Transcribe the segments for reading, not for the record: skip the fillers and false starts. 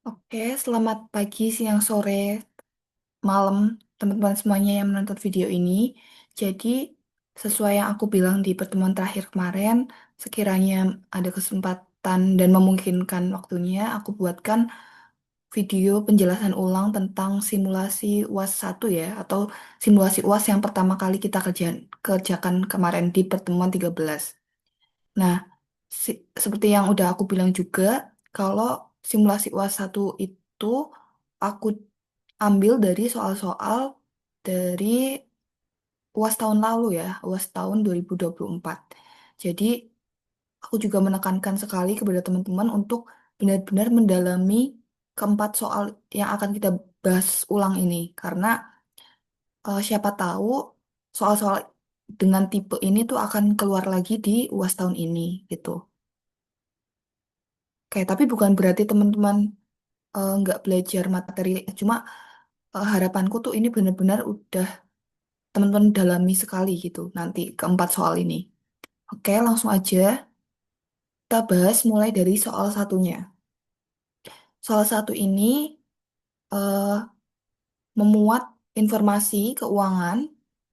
Oke, selamat pagi, siang, sore, malam, teman-teman semuanya yang menonton video ini. Jadi, sesuai yang aku bilang di pertemuan terakhir kemarin, sekiranya ada kesempatan dan memungkinkan waktunya, aku buatkan video penjelasan ulang tentang simulasi UAS 1 ya, atau simulasi UAS yang pertama kali kita kerjakan kemarin di pertemuan 13. Nah, seperti yang udah aku bilang juga, kalau simulasi UAS 1 itu aku ambil dari soal-soal dari UAS tahun lalu ya, UAS tahun 2024. Jadi, aku juga menekankan sekali kepada teman-teman untuk benar-benar mendalami keempat soal yang akan kita bahas ulang ini. Karena siapa tahu soal-soal dengan tipe ini tuh akan keluar lagi di UAS tahun ini gitu. Oke, tapi bukan berarti teman-teman nggak belajar materi, cuma harapanku tuh ini benar-benar udah teman-teman dalami sekali gitu nanti keempat soal ini. Oke, langsung aja kita bahas mulai dari soal satunya. Soal satu ini eh, memuat informasi keuangan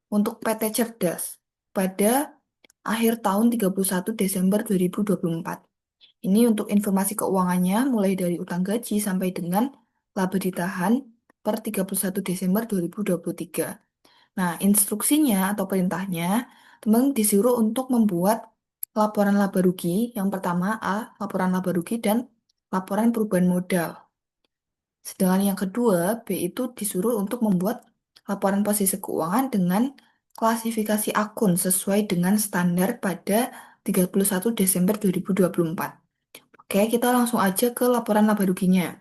untuk PT Cerdas pada akhir tahun 31 Desember 2024. Ini untuk informasi keuangannya mulai dari utang gaji sampai dengan laba ditahan per 31 Desember 2023. Nah, instruksinya atau perintahnya, teman disuruh untuk membuat laporan laba rugi. Yang pertama A, laporan laba rugi dan laporan perubahan modal. Sedangkan yang kedua, B itu disuruh untuk membuat laporan posisi keuangan dengan klasifikasi akun sesuai dengan standar pada 31 Desember 2024. Oke, kita langsung aja ke laporan laba ruginya.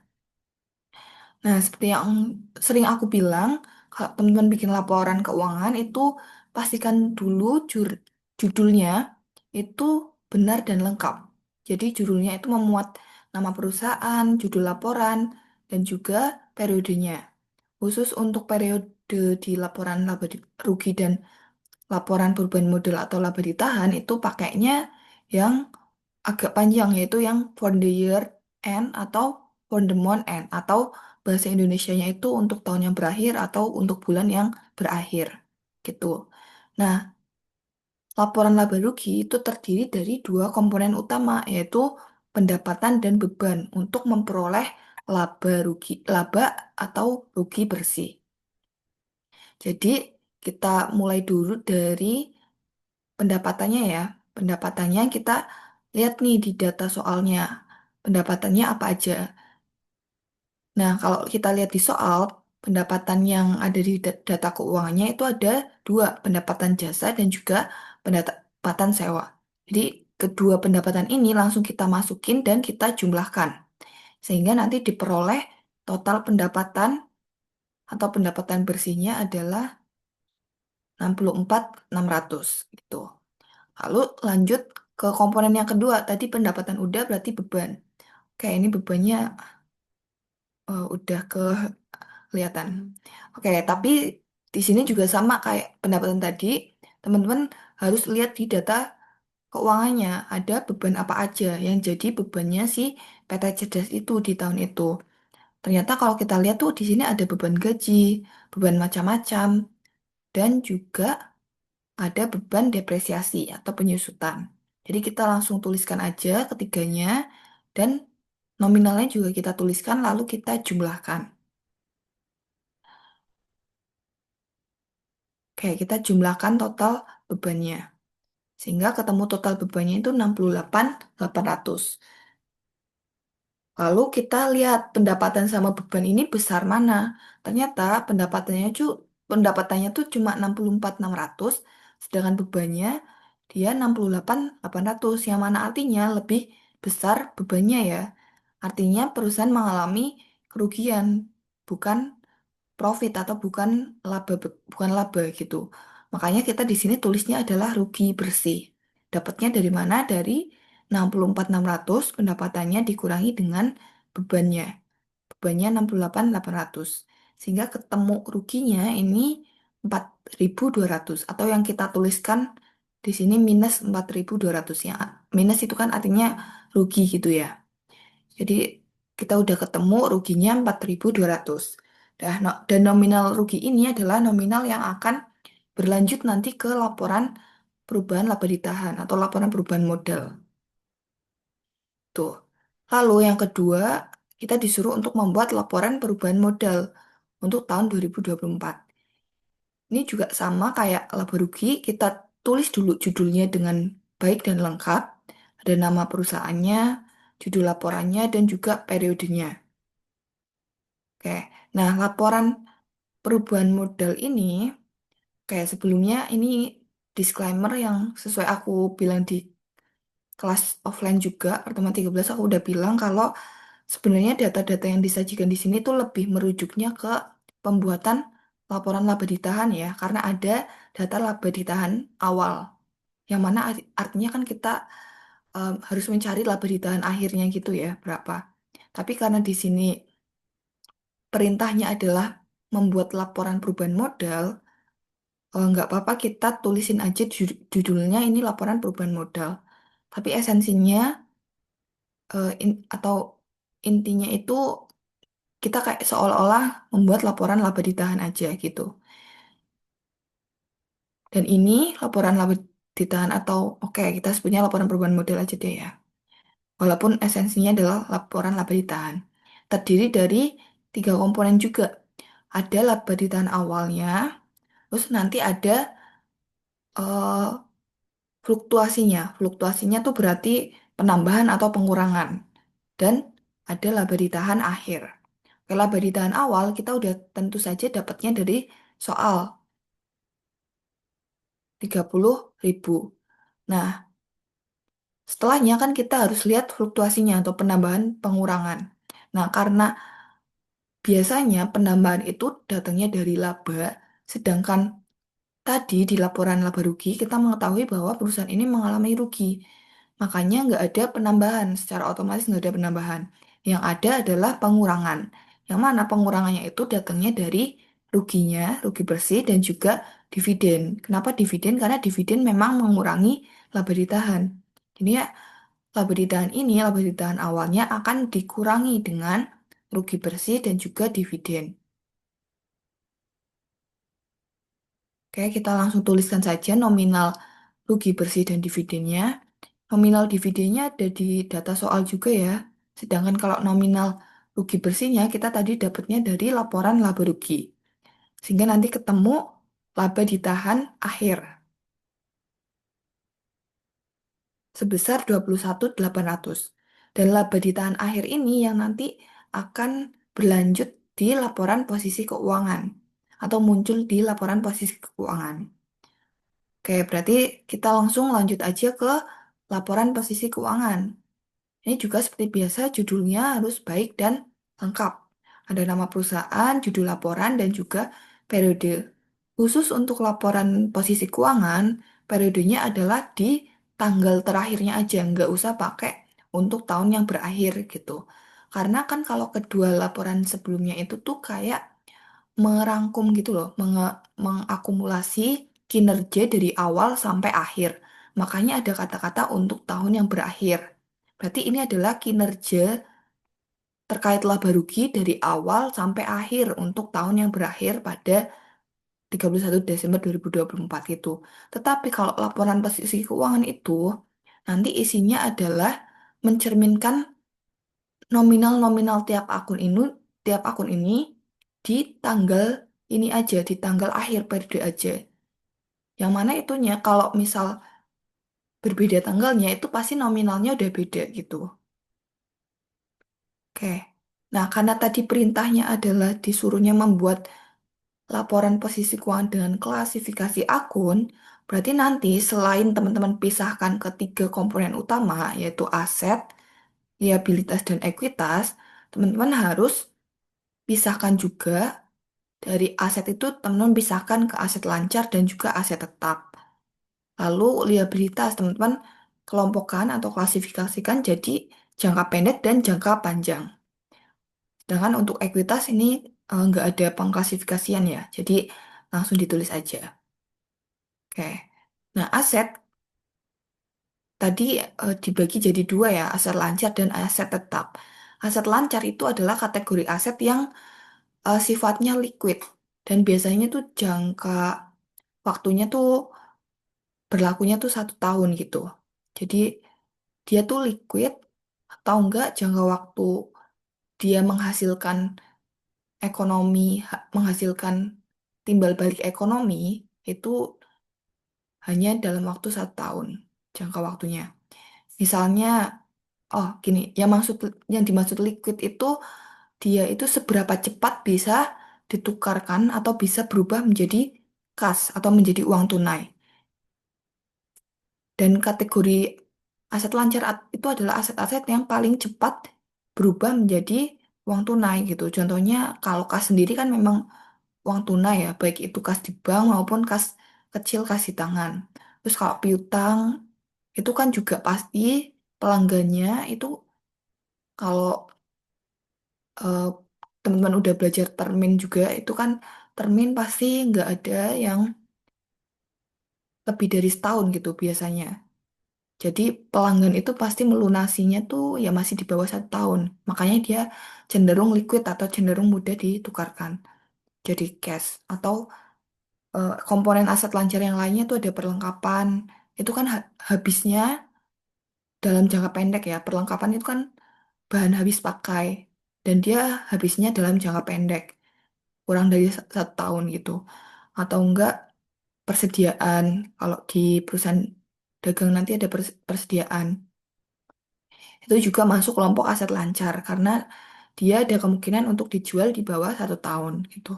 Nah, seperti yang sering aku bilang, kalau teman-teman bikin laporan keuangan itu pastikan dulu judulnya itu benar dan lengkap. Jadi judulnya itu memuat nama perusahaan, judul laporan, dan juga periodenya. Khusus untuk periode di laporan rugi dan laporan perubahan modal atau laba ditahan itu pakainya yang agak panjang yaitu yang for the year end atau for the month end atau bahasa Indonesianya itu untuk tahun yang berakhir atau untuk bulan yang berakhir gitu. Nah, laporan laba rugi itu terdiri dari dua komponen utama yaitu pendapatan dan beban untuk memperoleh laba atau rugi bersih. Jadi kita mulai dulu dari pendapatannya ya. Pendapatannya kita lihat nih di data soalnya. Pendapatannya apa aja. Nah, kalau kita lihat di soal, pendapatan yang ada di data keuangannya itu ada dua, pendapatan jasa dan juga pendapatan sewa. Jadi, kedua pendapatan ini langsung kita masukin dan kita jumlahkan. Sehingga nanti diperoleh total pendapatan atau pendapatan bersihnya adalah 64.600 gitu. Lalu lanjut ke komponen yang kedua, tadi pendapatan udah berarti beban. Oke, ini bebannya udah kelihatan. Oke, tapi di sini juga sama kayak pendapatan tadi, teman-teman harus lihat di data keuangannya, ada beban apa aja yang jadi bebannya si PT Cerdas itu di tahun itu. Ternyata kalau kita lihat tuh di sini ada beban gaji, beban macam-macam, dan juga ada beban depresiasi atau penyusutan. Jadi kita langsung tuliskan aja ketiganya dan nominalnya juga kita tuliskan lalu kita jumlahkan. Oke, kita jumlahkan total bebannya. Sehingga ketemu total bebannya itu 68.800. Lalu kita lihat pendapatan sama beban ini besar mana. Ternyata pendapatannya tuh cuma 64.600, sedangkan bebannya dia 68.800, yang mana artinya lebih besar bebannya ya. Artinya perusahaan mengalami kerugian, bukan profit atau bukan laba gitu. Makanya kita di sini tulisnya adalah rugi bersih. Dapatnya dari mana? Dari 64.600 pendapatannya dikurangi dengan bebannya. Bebannya 68.800. Sehingga ketemu ruginya ini 4.200 atau yang kita tuliskan di sini minus 4.200 ya. Minus itu kan artinya rugi gitu ya. Jadi Kita udah ketemu ruginya 4.200. Dan nominal rugi ini adalah nominal yang akan berlanjut nanti ke laporan perubahan laba ditahan atau laporan perubahan modal. Tuh. Lalu yang kedua, kita disuruh untuk membuat laporan perubahan modal untuk tahun 2024. Ini juga sama kayak laba rugi, kita tulis dulu judulnya dengan baik dan lengkap. Ada nama perusahaannya, judul laporannya, dan juga periodenya. Oke, nah laporan perubahan modal ini, kayak sebelumnya ini disclaimer yang sesuai aku bilang di kelas offline juga, pertemuan 13 aku udah bilang kalau sebenarnya data-data yang disajikan di sini tuh lebih merujuknya ke pembuatan laporan laba ditahan ya, karena ada data laba ditahan awal, yang mana artinya kan kita harus mencari laba ditahan akhirnya gitu ya, berapa. Tapi karena di sini perintahnya adalah membuat laporan perubahan modal, nggak apa-apa kita tulisin aja judulnya ini laporan perubahan modal. Tapi esensinya atau intinya itu kita kayak seolah-olah membuat laporan laba ditahan aja gitu. Dan ini laporan laba ditahan atau oke kita sebutnya laporan perubahan modal aja deh ya. Walaupun esensinya adalah laporan laba ditahan. Terdiri dari tiga komponen juga. Ada laba ditahan awalnya, terus nanti ada eh, fluktuasinya. Fluktuasinya tuh berarti penambahan atau pengurangan. Dan ada laba ditahan akhir. Kalau laba ditahan awal kita udah tentu saja dapatnya dari soal 30.000. Nah, setelahnya kan kita harus lihat fluktuasinya atau penambahan pengurangan. Nah, karena biasanya penambahan itu datangnya dari laba, sedangkan tadi di laporan laba rugi kita mengetahui bahwa perusahaan ini mengalami rugi. Makanya nggak ada penambahan, secara otomatis nggak ada penambahan. Yang ada adalah pengurangan. Yang mana pengurangannya itu datangnya dari ruginya, rugi bersih dan juga dividen. Kenapa dividen? Karena dividen memang mengurangi laba ditahan. Jadi ya laba ditahan ini, laba ditahan awalnya akan dikurangi dengan rugi bersih dan juga dividen. Oke, kita langsung tuliskan saja nominal rugi bersih dan dividennya. Nominal dividennya ada di data soal juga ya. Sedangkan kalau nominal rugi bersihnya kita tadi dapatnya dari laporan laba rugi. Sehingga nanti ketemu laba ditahan akhir sebesar 21.800. Dan laba ditahan akhir ini yang nanti akan berlanjut di laporan posisi keuangan atau muncul di laporan posisi keuangan. Oke, berarti kita langsung lanjut aja ke laporan posisi keuangan. Ini juga seperti biasa judulnya harus baik dan lengkap. Ada nama perusahaan, judul laporan, dan juga periode. Khusus untuk laporan posisi keuangan, periodenya adalah di tanggal terakhirnya aja, nggak usah pakai untuk tahun yang berakhir gitu. Karena kan kalau kedua laporan sebelumnya itu tuh kayak merangkum gitu loh, mengakumulasi kinerja dari awal sampai akhir. Makanya ada kata-kata untuk tahun yang berakhir. Berarti ini adalah kinerja terkait laba rugi dari awal sampai akhir untuk tahun yang berakhir pada 31 Desember 2024 itu. Tetapi kalau laporan posisi keuangan itu nanti isinya adalah mencerminkan nominal-nominal tiap akun ini di tanggal ini aja, di tanggal akhir periode aja. Yang mana itunya kalau misal berbeda tanggalnya itu pasti nominalnya udah beda gitu. Oke. Nah, karena tadi perintahnya adalah disuruhnya membuat laporan posisi keuangan dengan klasifikasi akun, berarti nanti selain teman-teman pisahkan ketiga komponen utama, yaitu aset, liabilitas, dan ekuitas, teman-teman harus pisahkan juga dari aset itu teman-teman pisahkan ke aset lancar dan juga aset tetap. Lalu liabilitas teman-teman kelompokkan atau klasifikasikan jadi jangka pendek dan jangka panjang. Sedangkan untuk ekuitas ini nggak ada pengklasifikasian ya, jadi langsung ditulis aja. Oke. Nah, aset tadi dibagi jadi dua ya, aset lancar dan aset tetap. Aset lancar itu adalah kategori aset yang sifatnya liquid dan biasanya tuh jangka waktunya tuh berlakunya tuh 1 tahun gitu. Jadi dia tuh liquid atau enggak jangka waktu dia menghasilkan ekonomi, menghasilkan timbal balik ekonomi itu hanya dalam waktu 1 tahun jangka waktunya. Misalnya, oh gini, yang dimaksud liquid itu dia itu seberapa cepat bisa ditukarkan atau bisa berubah menjadi kas atau menjadi uang tunai. Dan kategori aset lancar itu adalah aset-aset yang paling cepat berubah menjadi uang tunai gitu. Contohnya kalau kas sendiri kan memang uang tunai ya, baik itu kas di bank maupun kas kecil kas di tangan. Terus kalau piutang itu kan juga pasti pelanggannya itu kalau eh, teman-teman udah belajar termin juga itu kan termin pasti nggak ada yang lebih dari setahun gitu biasanya. Jadi pelanggan itu pasti melunasinya tuh ya masih di bawah 1 tahun. Makanya dia cenderung liquid atau cenderung mudah ditukarkan jadi cash. Atau komponen aset lancar yang lainnya tuh ada perlengkapan. Itu kan habisnya dalam jangka pendek ya. Perlengkapan itu kan bahan habis pakai. Dan dia habisnya dalam jangka pendek. Kurang dari 1 tahun gitu. Atau enggak persediaan. Kalau di perusahaan dagang nanti ada persediaan. Itu juga masuk kelompok aset lancar karena dia ada kemungkinan untuk dijual di bawah 1 tahun gitu.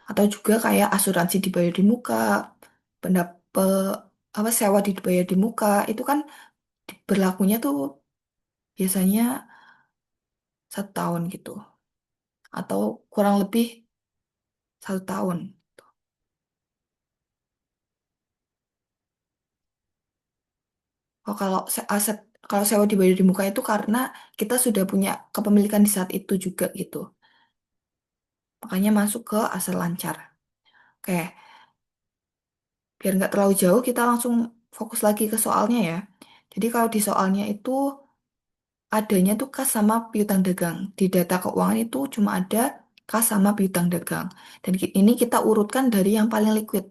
Atau juga kayak asuransi dibayar di muka, pendapat apa sewa dibayar di muka, itu kan berlakunya tuh biasanya 1 tahun gitu. Atau kurang lebih 1 tahun. Oh, aset kalau sewa dibayar di muka itu karena kita sudah punya kepemilikan di saat itu juga gitu. Makanya masuk ke aset lancar. Oke, biar nggak terlalu jauh, kita langsung fokus lagi ke soalnya ya. Jadi kalau di soalnya itu adanya tuh kas sama piutang dagang. Di data keuangan itu cuma ada kas sama piutang dagang. Dan ini kita urutkan dari yang paling liquid.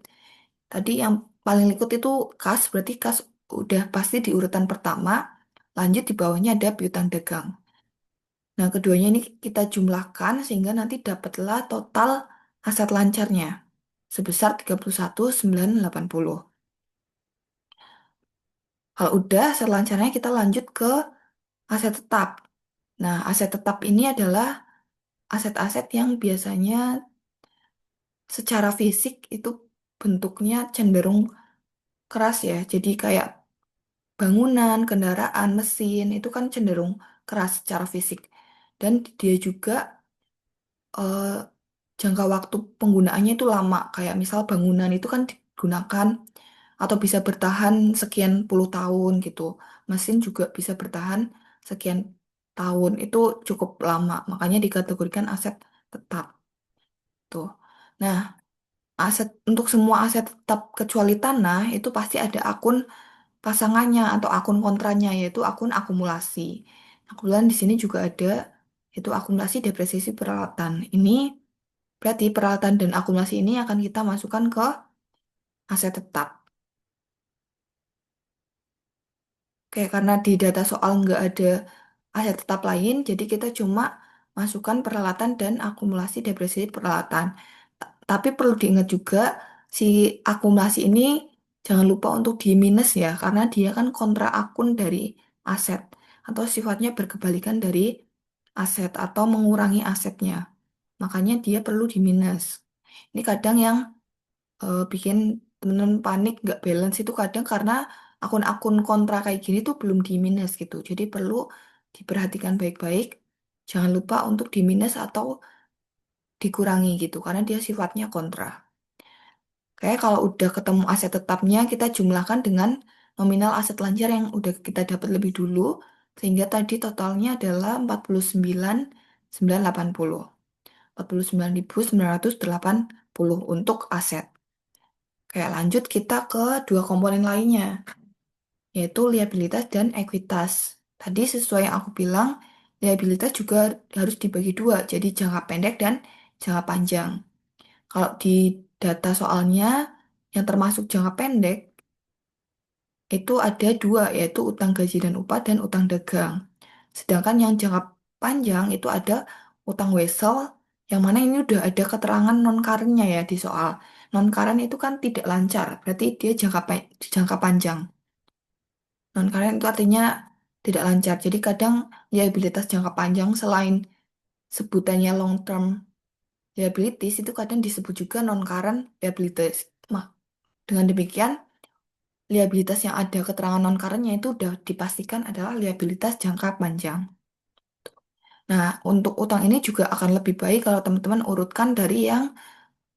Tadi yang paling liquid itu kas, berarti kas udah pasti di urutan pertama. Lanjut di bawahnya ada piutang dagang. Nah, keduanya ini kita jumlahkan sehingga nanti dapatlah total aset lancarnya sebesar 31.980. Kalau udah selancarnya kita lanjut ke aset tetap. Nah, aset tetap ini adalah aset-aset yang biasanya secara fisik itu bentuknya cenderung keras ya. Jadi kayak bangunan, kendaraan, mesin itu kan cenderung keras secara fisik. Dan dia juga eh, jangka waktu penggunaannya itu lama. Kayak misal bangunan itu kan digunakan atau bisa bertahan sekian puluh tahun gitu. Mesin juga bisa bertahan sekian tahun. Itu cukup lama. Makanya dikategorikan aset tetap tuh. Nah, untuk semua aset tetap kecuali tanah itu pasti ada akun pasangannya atau akun kontranya yaitu akun akumulasi. Nah, kebetulan di sini juga ada itu akumulasi depresiasi peralatan. Ini berarti peralatan dan akumulasi ini akan kita masukkan ke aset tetap. Oke, karena di data soal nggak ada aset tetap lain, jadi kita cuma masukkan peralatan dan akumulasi depresiasi peralatan. Tapi perlu diingat juga, si akumulasi ini jangan lupa untuk di minus ya, karena dia kan kontra akun dari aset, atau sifatnya berkebalikan dari aset, atau mengurangi asetnya. Makanya dia perlu di minus. Ini kadang yang bikin temen-temen panik nggak balance itu kadang karena akun-akun kontra kayak gini tuh belum di minus gitu. Jadi perlu diperhatikan baik-baik. Jangan lupa untuk di minus atau dikurangi gitu karena dia sifatnya kontra. Kayak kalau udah ketemu aset tetapnya kita jumlahkan dengan nominal aset lancar yang udah kita dapat lebih dulu sehingga tadi totalnya adalah 49.980. 49.980 untuk aset. Kayak lanjut kita ke dua komponen lainnya, yaitu liabilitas dan ekuitas. Tadi sesuai yang aku bilang, liabilitas juga harus dibagi dua, jadi jangka pendek dan jangka panjang. Kalau di data soalnya yang termasuk jangka pendek itu ada dua, yaitu utang gaji dan upah dan utang dagang. Sedangkan yang jangka panjang itu ada utang wesel, yang mana ini udah ada keterangan non karennya ya di soal. Non karen itu kan tidak lancar, berarti dia jangka panjang. Non karen itu artinya tidak lancar. Jadi kadang liabilitas jangka panjang selain sebutannya long term liabilities itu kadang disebut juga non current liabilities. Nah, dengan demikian liabilitas yang ada keterangan non currentnya itu udah dipastikan adalah liabilitas jangka panjang. Nah, untuk utang ini juga akan lebih baik kalau teman-teman urutkan dari yang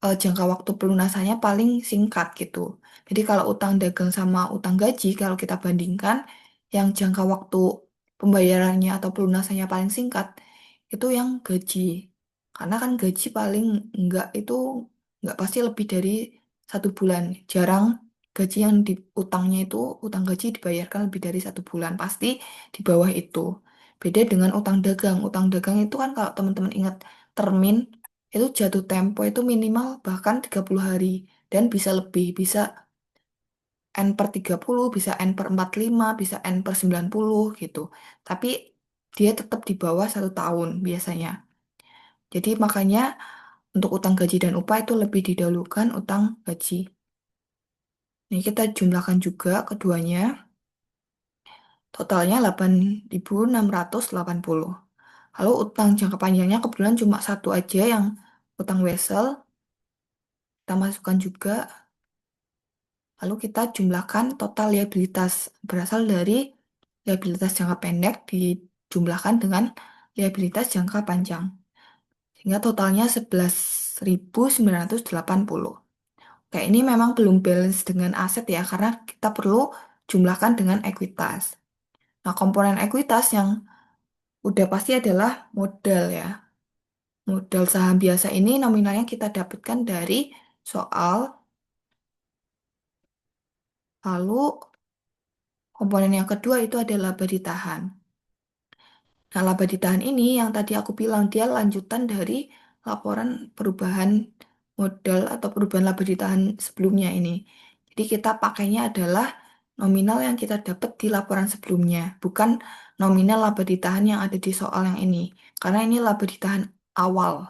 jangka waktu pelunasannya paling singkat gitu. Jadi kalau utang dagang sama utang gaji, kalau kita bandingkan, yang jangka waktu pembayarannya atau pelunasannya paling singkat, itu yang gaji. Karena kan gaji paling enggak itu enggak pasti lebih dari 1 bulan. Jarang gaji yang di utangnya itu, utang gaji dibayarkan lebih dari 1 bulan. Pasti di bawah itu. Beda dengan utang dagang. Utang dagang itu kan kalau teman-teman ingat termin, itu jatuh tempo itu minimal bahkan 30 hari dan bisa lebih, bisa N per 30, bisa N per 45, bisa N per 90 gitu. Tapi dia tetap di bawah 1 tahun biasanya. Jadi makanya untuk utang gaji dan upah itu lebih didahulukan utang gaji. Ini kita jumlahkan juga keduanya, totalnya 8.680. Lalu utang jangka panjangnya kebetulan cuma satu aja yang utang wesel, kita masukkan juga. Lalu kita jumlahkan total liabilitas berasal dari liabilitas jangka pendek dijumlahkan dengan liabilitas jangka panjang. Sehingga totalnya 11.980. Oke, ini memang belum balance dengan aset ya, karena kita perlu jumlahkan dengan ekuitas. Nah, komponen ekuitas yang udah pasti adalah modal ya. Modal saham biasa ini nominalnya kita dapatkan dari soal, lalu komponen yang kedua itu adalah laba ditahan. Nah, laba ditahan ini yang tadi aku bilang dia lanjutan dari laporan perubahan modal atau perubahan laba ditahan sebelumnya ini. Jadi kita pakainya adalah nominal yang kita dapat di laporan sebelumnya, bukan nominal laba ditahan yang ada di soal yang ini. Karena ini laba ditahan awal.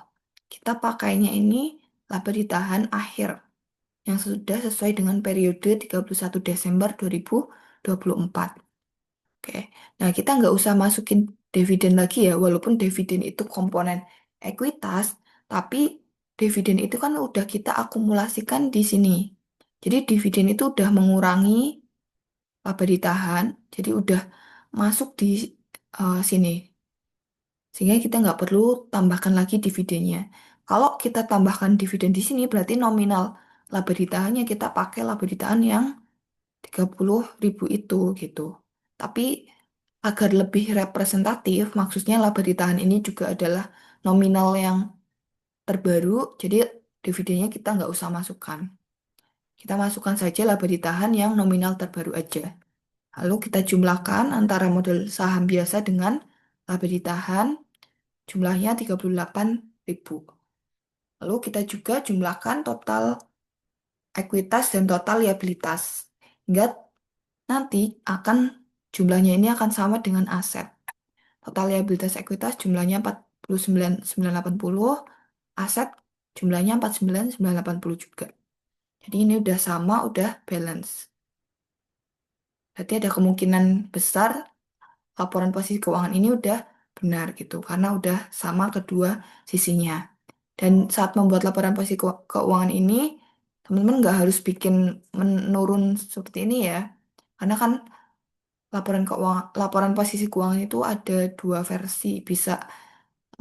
Kita pakainya ini laba ditahan akhir yang sudah sesuai dengan periode 31 Desember 2024. Oke, nah kita nggak usah masukin dividen lagi ya, walaupun dividen itu komponen ekuitas, tapi dividen itu kan udah kita akumulasikan di sini. Jadi dividen itu udah mengurangi laba ditahan, jadi udah masuk di sini. Sehingga kita nggak perlu tambahkan lagi dividennya. Kalau kita tambahkan dividen di sini, berarti nominal laba ditahannya kita pakai laba ditahan yang 30.000 itu gitu. Tapi agar lebih representatif, maksudnya laba ditahan ini juga adalah nominal yang terbaru, jadi dividennya kita nggak usah masukkan. Kita masukkan saja laba ditahan yang nominal terbaru aja. Lalu kita jumlahkan antara model saham biasa dengan laba ditahan, jumlahnya 38.000. Lalu kita juga jumlahkan total ekuitas dan total liabilitas. Hingga nanti akan jumlahnya ini akan sama dengan aset. Total liabilitas ekuitas jumlahnya 49.980, aset jumlahnya 49.980 juga. Jadi ini udah sama, udah balance. Berarti ada kemungkinan besar laporan posisi keuangan ini udah benar gitu, karena udah sama kedua sisinya. Dan saat membuat laporan posisi keuangan ini, teman-teman nggak harus bikin menurun seperti ini ya. Karena kan laporan posisi keuangan itu ada dua versi, bisa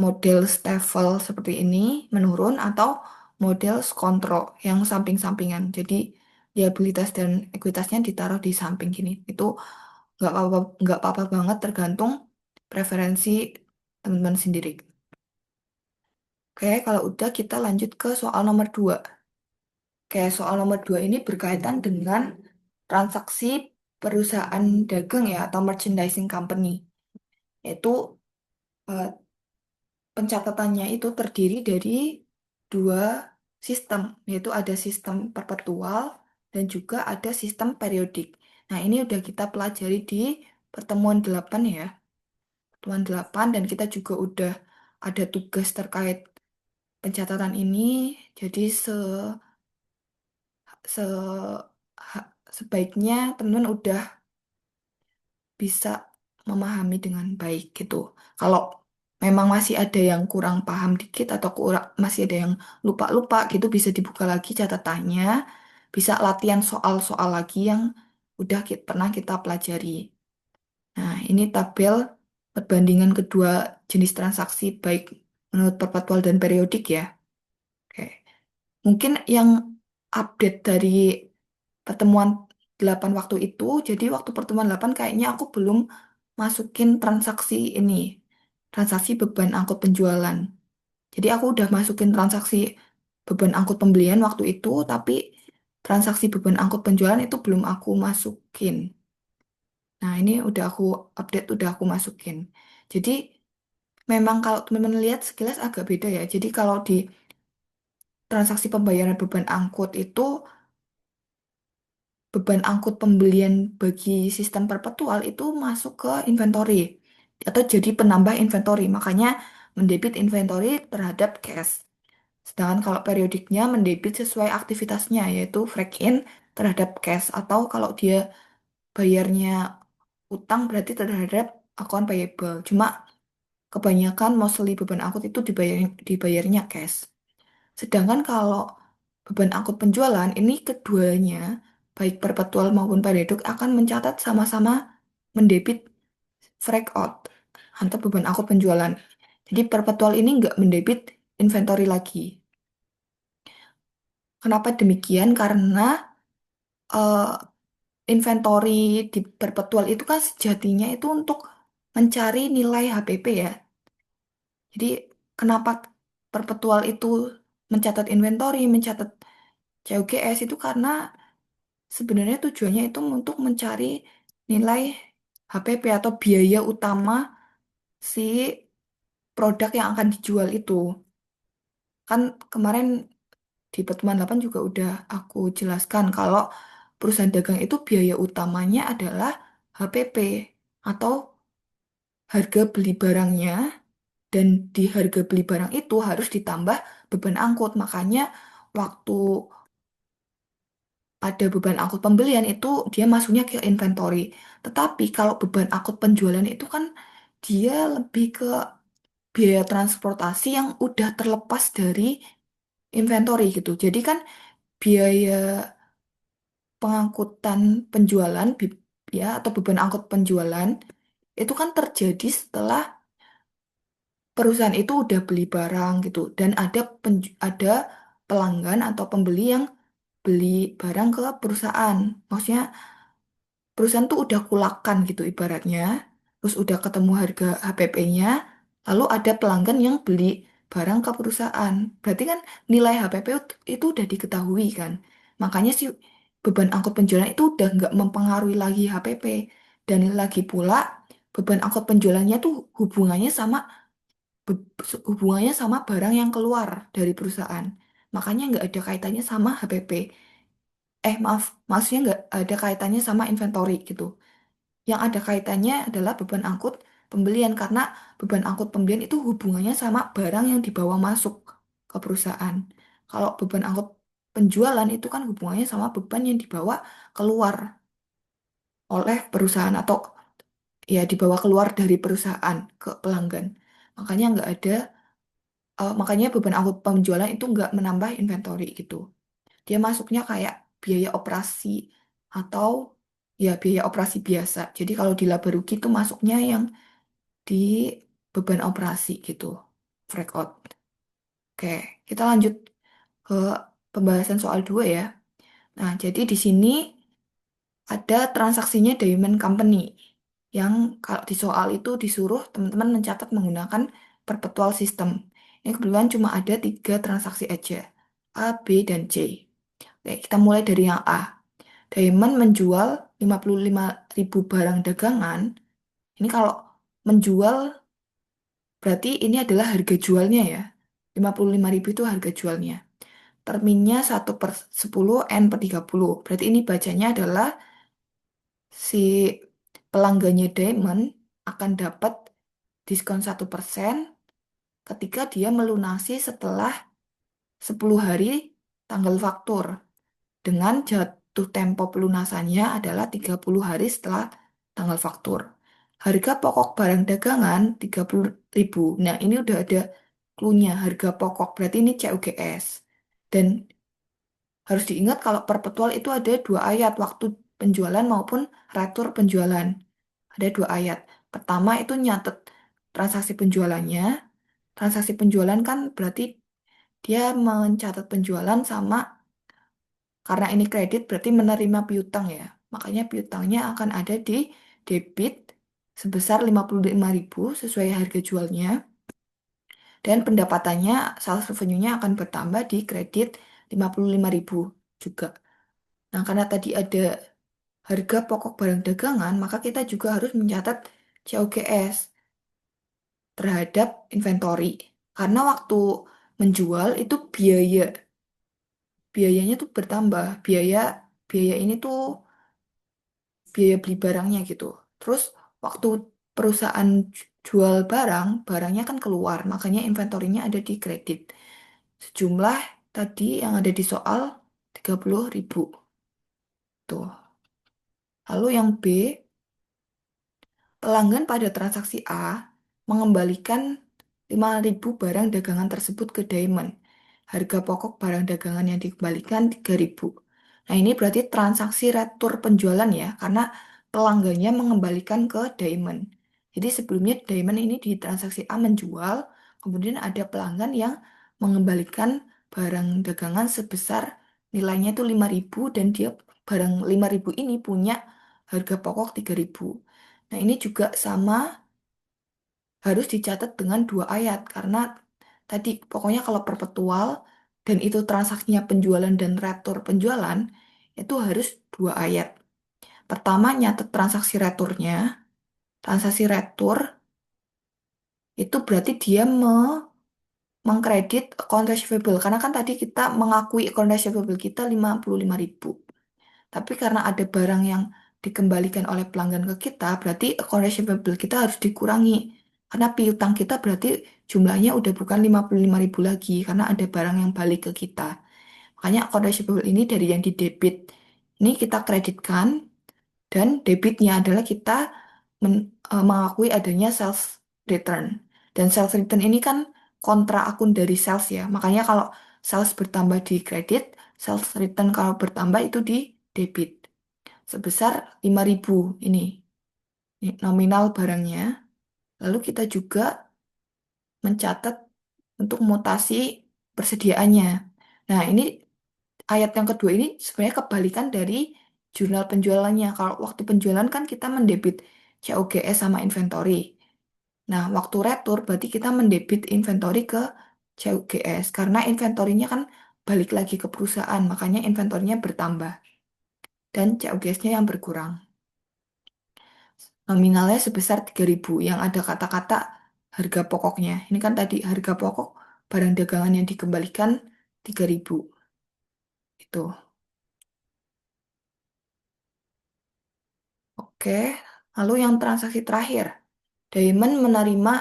model Staffel seperti ini menurun atau model Skontro yang samping-sampingan. Jadi liabilitas dan ekuitasnya ditaruh di samping gini. Itu nggak apa-apa banget tergantung preferensi teman-teman sendiri. Oke, kalau udah kita lanjut ke soal nomor 2. Oke, soal nomor 2 ini berkaitan dengan transaksi perusahaan dagang ya atau merchandising company. Yaitu Eh, Pencatatannya itu terdiri dari dua sistem, yaitu ada sistem perpetual dan juga ada sistem periodik. Nah, ini udah kita pelajari di pertemuan 8 ya. Pertemuan 8 dan kita juga udah ada tugas terkait pencatatan ini. Jadi se sebaiknya teman-teman udah bisa memahami dengan baik gitu. Kalau memang masih ada yang kurang paham dikit atau masih ada yang lupa-lupa gitu bisa dibuka lagi catatannya, bisa latihan soal-soal lagi yang udah pernah kita pelajari. Nah, ini tabel perbandingan kedua jenis transaksi baik menurut perpetual dan periodik ya. Oke. Mungkin yang update dari pertemuan 8 waktu itu, jadi waktu pertemuan 8 kayaknya aku belum masukin transaksi ini, transaksi beban angkut penjualan. Jadi aku udah masukin transaksi beban angkut pembelian waktu itu, tapi transaksi beban angkut penjualan itu belum aku masukin. Nah, ini udah aku update, udah aku masukin. Jadi memang kalau teman-teman lihat sekilas agak beda ya. Jadi kalau di transaksi pembayaran beban angkut itu beban angkut pembelian bagi sistem perpetual itu masuk ke inventory atau jadi penambah inventory. Makanya mendebit inventory terhadap cash. Sedangkan kalau periodiknya mendebit sesuai aktivitasnya yaitu break in terhadap cash atau kalau dia bayarnya utang berarti terhadap account payable. Cuma kebanyakan mostly beban angkut itu dibayarnya cash. Sedangkan kalau beban angkut penjualan, ini keduanya, baik perpetual maupun periodik, akan mencatat sama-sama mendebit freak out atau beban angkut penjualan. Jadi perpetual ini nggak mendebit inventory lagi. Kenapa demikian? Karena eh, inventory di perpetual itu kan sejatinya itu untuk mencari nilai HPP ya. Jadi kenapa perpetual itu mencatat inventory, mencatat COGS itu karena sebenarnya tujuannya itu untuk mencari nilai HPP atau biaya utama si produk yang akan dijual itu. Kan kemarin di pertemuan 8 juga udah aku jelaskan kalau perusahaan dagang itu biaya utamanya adalah HPP atau harga beli barangnya dan di harga beli barang itu harus ditambah beban angkut. Makanya waktu ada beban angkut pembelian itu dia masuknya ke inventory. Tetapi kalau beban angkut penjualan itu kan dia lebih ke biaya transportasi yang udah terlepas dari inventory gitu. Jadi kan biaya pengangkutan penjualan ya atau beban angkut penjualan itu kan terjadi setelah perusahaan itu udah beli barang gitu dan ada pelanggan atau pembeli yang beli barang ke perusahaan. Maksudnya perusahaan tuh udah kulakan gitu ibaratnya, terus udah ketemu harga HPP-nya, lalu ada pelanggan yang beli barang ke perusahaan. Berarti kan nilai HPP itu udah diketahui kan. Makanya sih beban angkut penjualan itu udah nggak mempengaruhi lagi HPP. Dan lagi pula beban angkut penjualannya tuh be- hubungannya sama barang yang keluar dari perusahaan. Makanya nggak ada kaitannya sama HPP. Maaf, maksudnya nggak ada kaitannya sama inventory gitu. Yang ada kaitannya adalah beban angkut pembelian karena beban angkut pembelian itu hubungannya sama barang yang dibawa masuk ke perusahaan. Kalau beban angkut penjualan itu kan hubungannya sama beban yang dibawa keluar oleh perusahaan atau ya dibawa keluar dari perusahaan ke pelanggan. Makanya nggak ada, makanya beban angkut penjualan itu nggak menambah inventory gitu. Dia masuknya kayak biaya operasi atau ya biaya operasi biasa. Jadi kalau di laba rugi itu masuknya yang di beban operasi gitu. Breakout. Oke, kita lanjut ke pembahasan soal 2 ya. Nah, jadi di sini ada transaksinya Diamond Company yang kalau di soal itu disuruh teman-teman mencatat menggunakan perpetual system. Ini kebetulan cuma ada 3 transaksi aja, A, B, dan C. Oke, kita mulai dari yang A. Diamond menjual 55.000 barang dagangan. Ini kalau menjual Berarti ini adalah harga jualnya ya. 55.000 itu harga jualnya. Terminnya 1/10 N/30. Berarti ini bacanya adalah si pelanggannya Diamond akan dapat diskon 1% ketika dia melunasi setelah 10 hari tanggal faktur. Dengan jatuh tempo pelunasannya adalah 30 hari setelah tanggal faktur. Harga pokok barang dagangan 30.000. Nah, ini udah ada clue-nya, harga pokok. Berarti ini CUGS. Dan harus diingat kalau perpetual itu ada dua ayat, waktu penjualan maupun retur penjualan. Ada dua ayat. Pertama itu nyatet transaksi penjualannya. Transaksi penjualan kan berarti dia mencatat penjualan sama karena ini kredit berarti menerima piutang ya. Makanya piutangnya akan ada di debit sebesar 55.000 sesuai harga jualnya. Dan pendapatannya, sales revenue-nya akan bertambah di kredit 55.000 juga. Nah, karena tadi ada harga pokok barang dagangan, maka kita juga harus mencatat COGS terhadap inventory. Karena waktu menjual itu biayanya tuh bertambah. Biaya ini tuh biaya beli barangnya gitu. Terus waktu perusahaan jual barang, barangnya kan keluar, makanya inventorinya ada di kredit. Sejumlah tadi yang ada di soal 30.000. Tuh. Lalu yang B, pelanggan pada transaksi A mengembalikan 5.000 barang dagangan tersebut ke Diamond. Harga pokok barang dagangan yang dikembalikan 3.000. Nah, ini berarti transaksi retur penjualan ya, karena pelanggannya mengembalikan ke Diamond. Jadi sebelumnya Diamond ini di transaksi A menjual, kemudian ada pelanggan yang mengembalikan barang dagangan sebesar nilainya itu 5.000 dan dia barang 5.000 ini punya harga pokok 3.000. Nah, ini juga sama harus dicatat dengan dua ayat karena tadi pokoknya kalau perpetual dan itu transaksinya penjualan dan retur penjualan itu harus dua ayat. Pertama nyatet transaksi returnya. Transaksi retur itu berarti dia mengkredit account receivable karena kan tadi kita mengakui account receivable kita 55.000. Tapi karena ada barang yang dikembalikan oleh pelanggan ke kita, berarti account receivable kita harus dikurangi. Karena piutang kita berarti jumlahnya udah bukan 55.000 lagi, karena ada barang yang balik ke kita. Makanya account receivable ini dari yang di debit. Ini kita kreditkan, dan debitnya adalah kita mengakui adanya sales return. Dan sales return ini kan kontra akun dari sales ya. Makanya kalau sales bertambah di kredit, sales return kalau bertambah itu di debit sebesar 5.000 ini nominal barangnya. Lalu kita juga mencatat untuk mutasi persediaannya. Nah, ini ayat yang kedua ini sebenarnya kebalikan dari jurnal penjualannya. Kalau waktu penjualan kan kita mendebit COGS sama inventory. Nah, waktu retur berarti kita mendebit inventory ke COGS karena inventorinya kan balik lagi ke perusahaan, makanya inventorinya bertambah dan COGS-nya yang berkurang. Nominalnya sebesar 3.000 yang ada kata-kata harga pokoknya. Ini kan tadi harga pokok barang dagangan yang dikembalikan 3.000. Itu. Oke. Lalu yang transaksi terakhir. Diamond menerima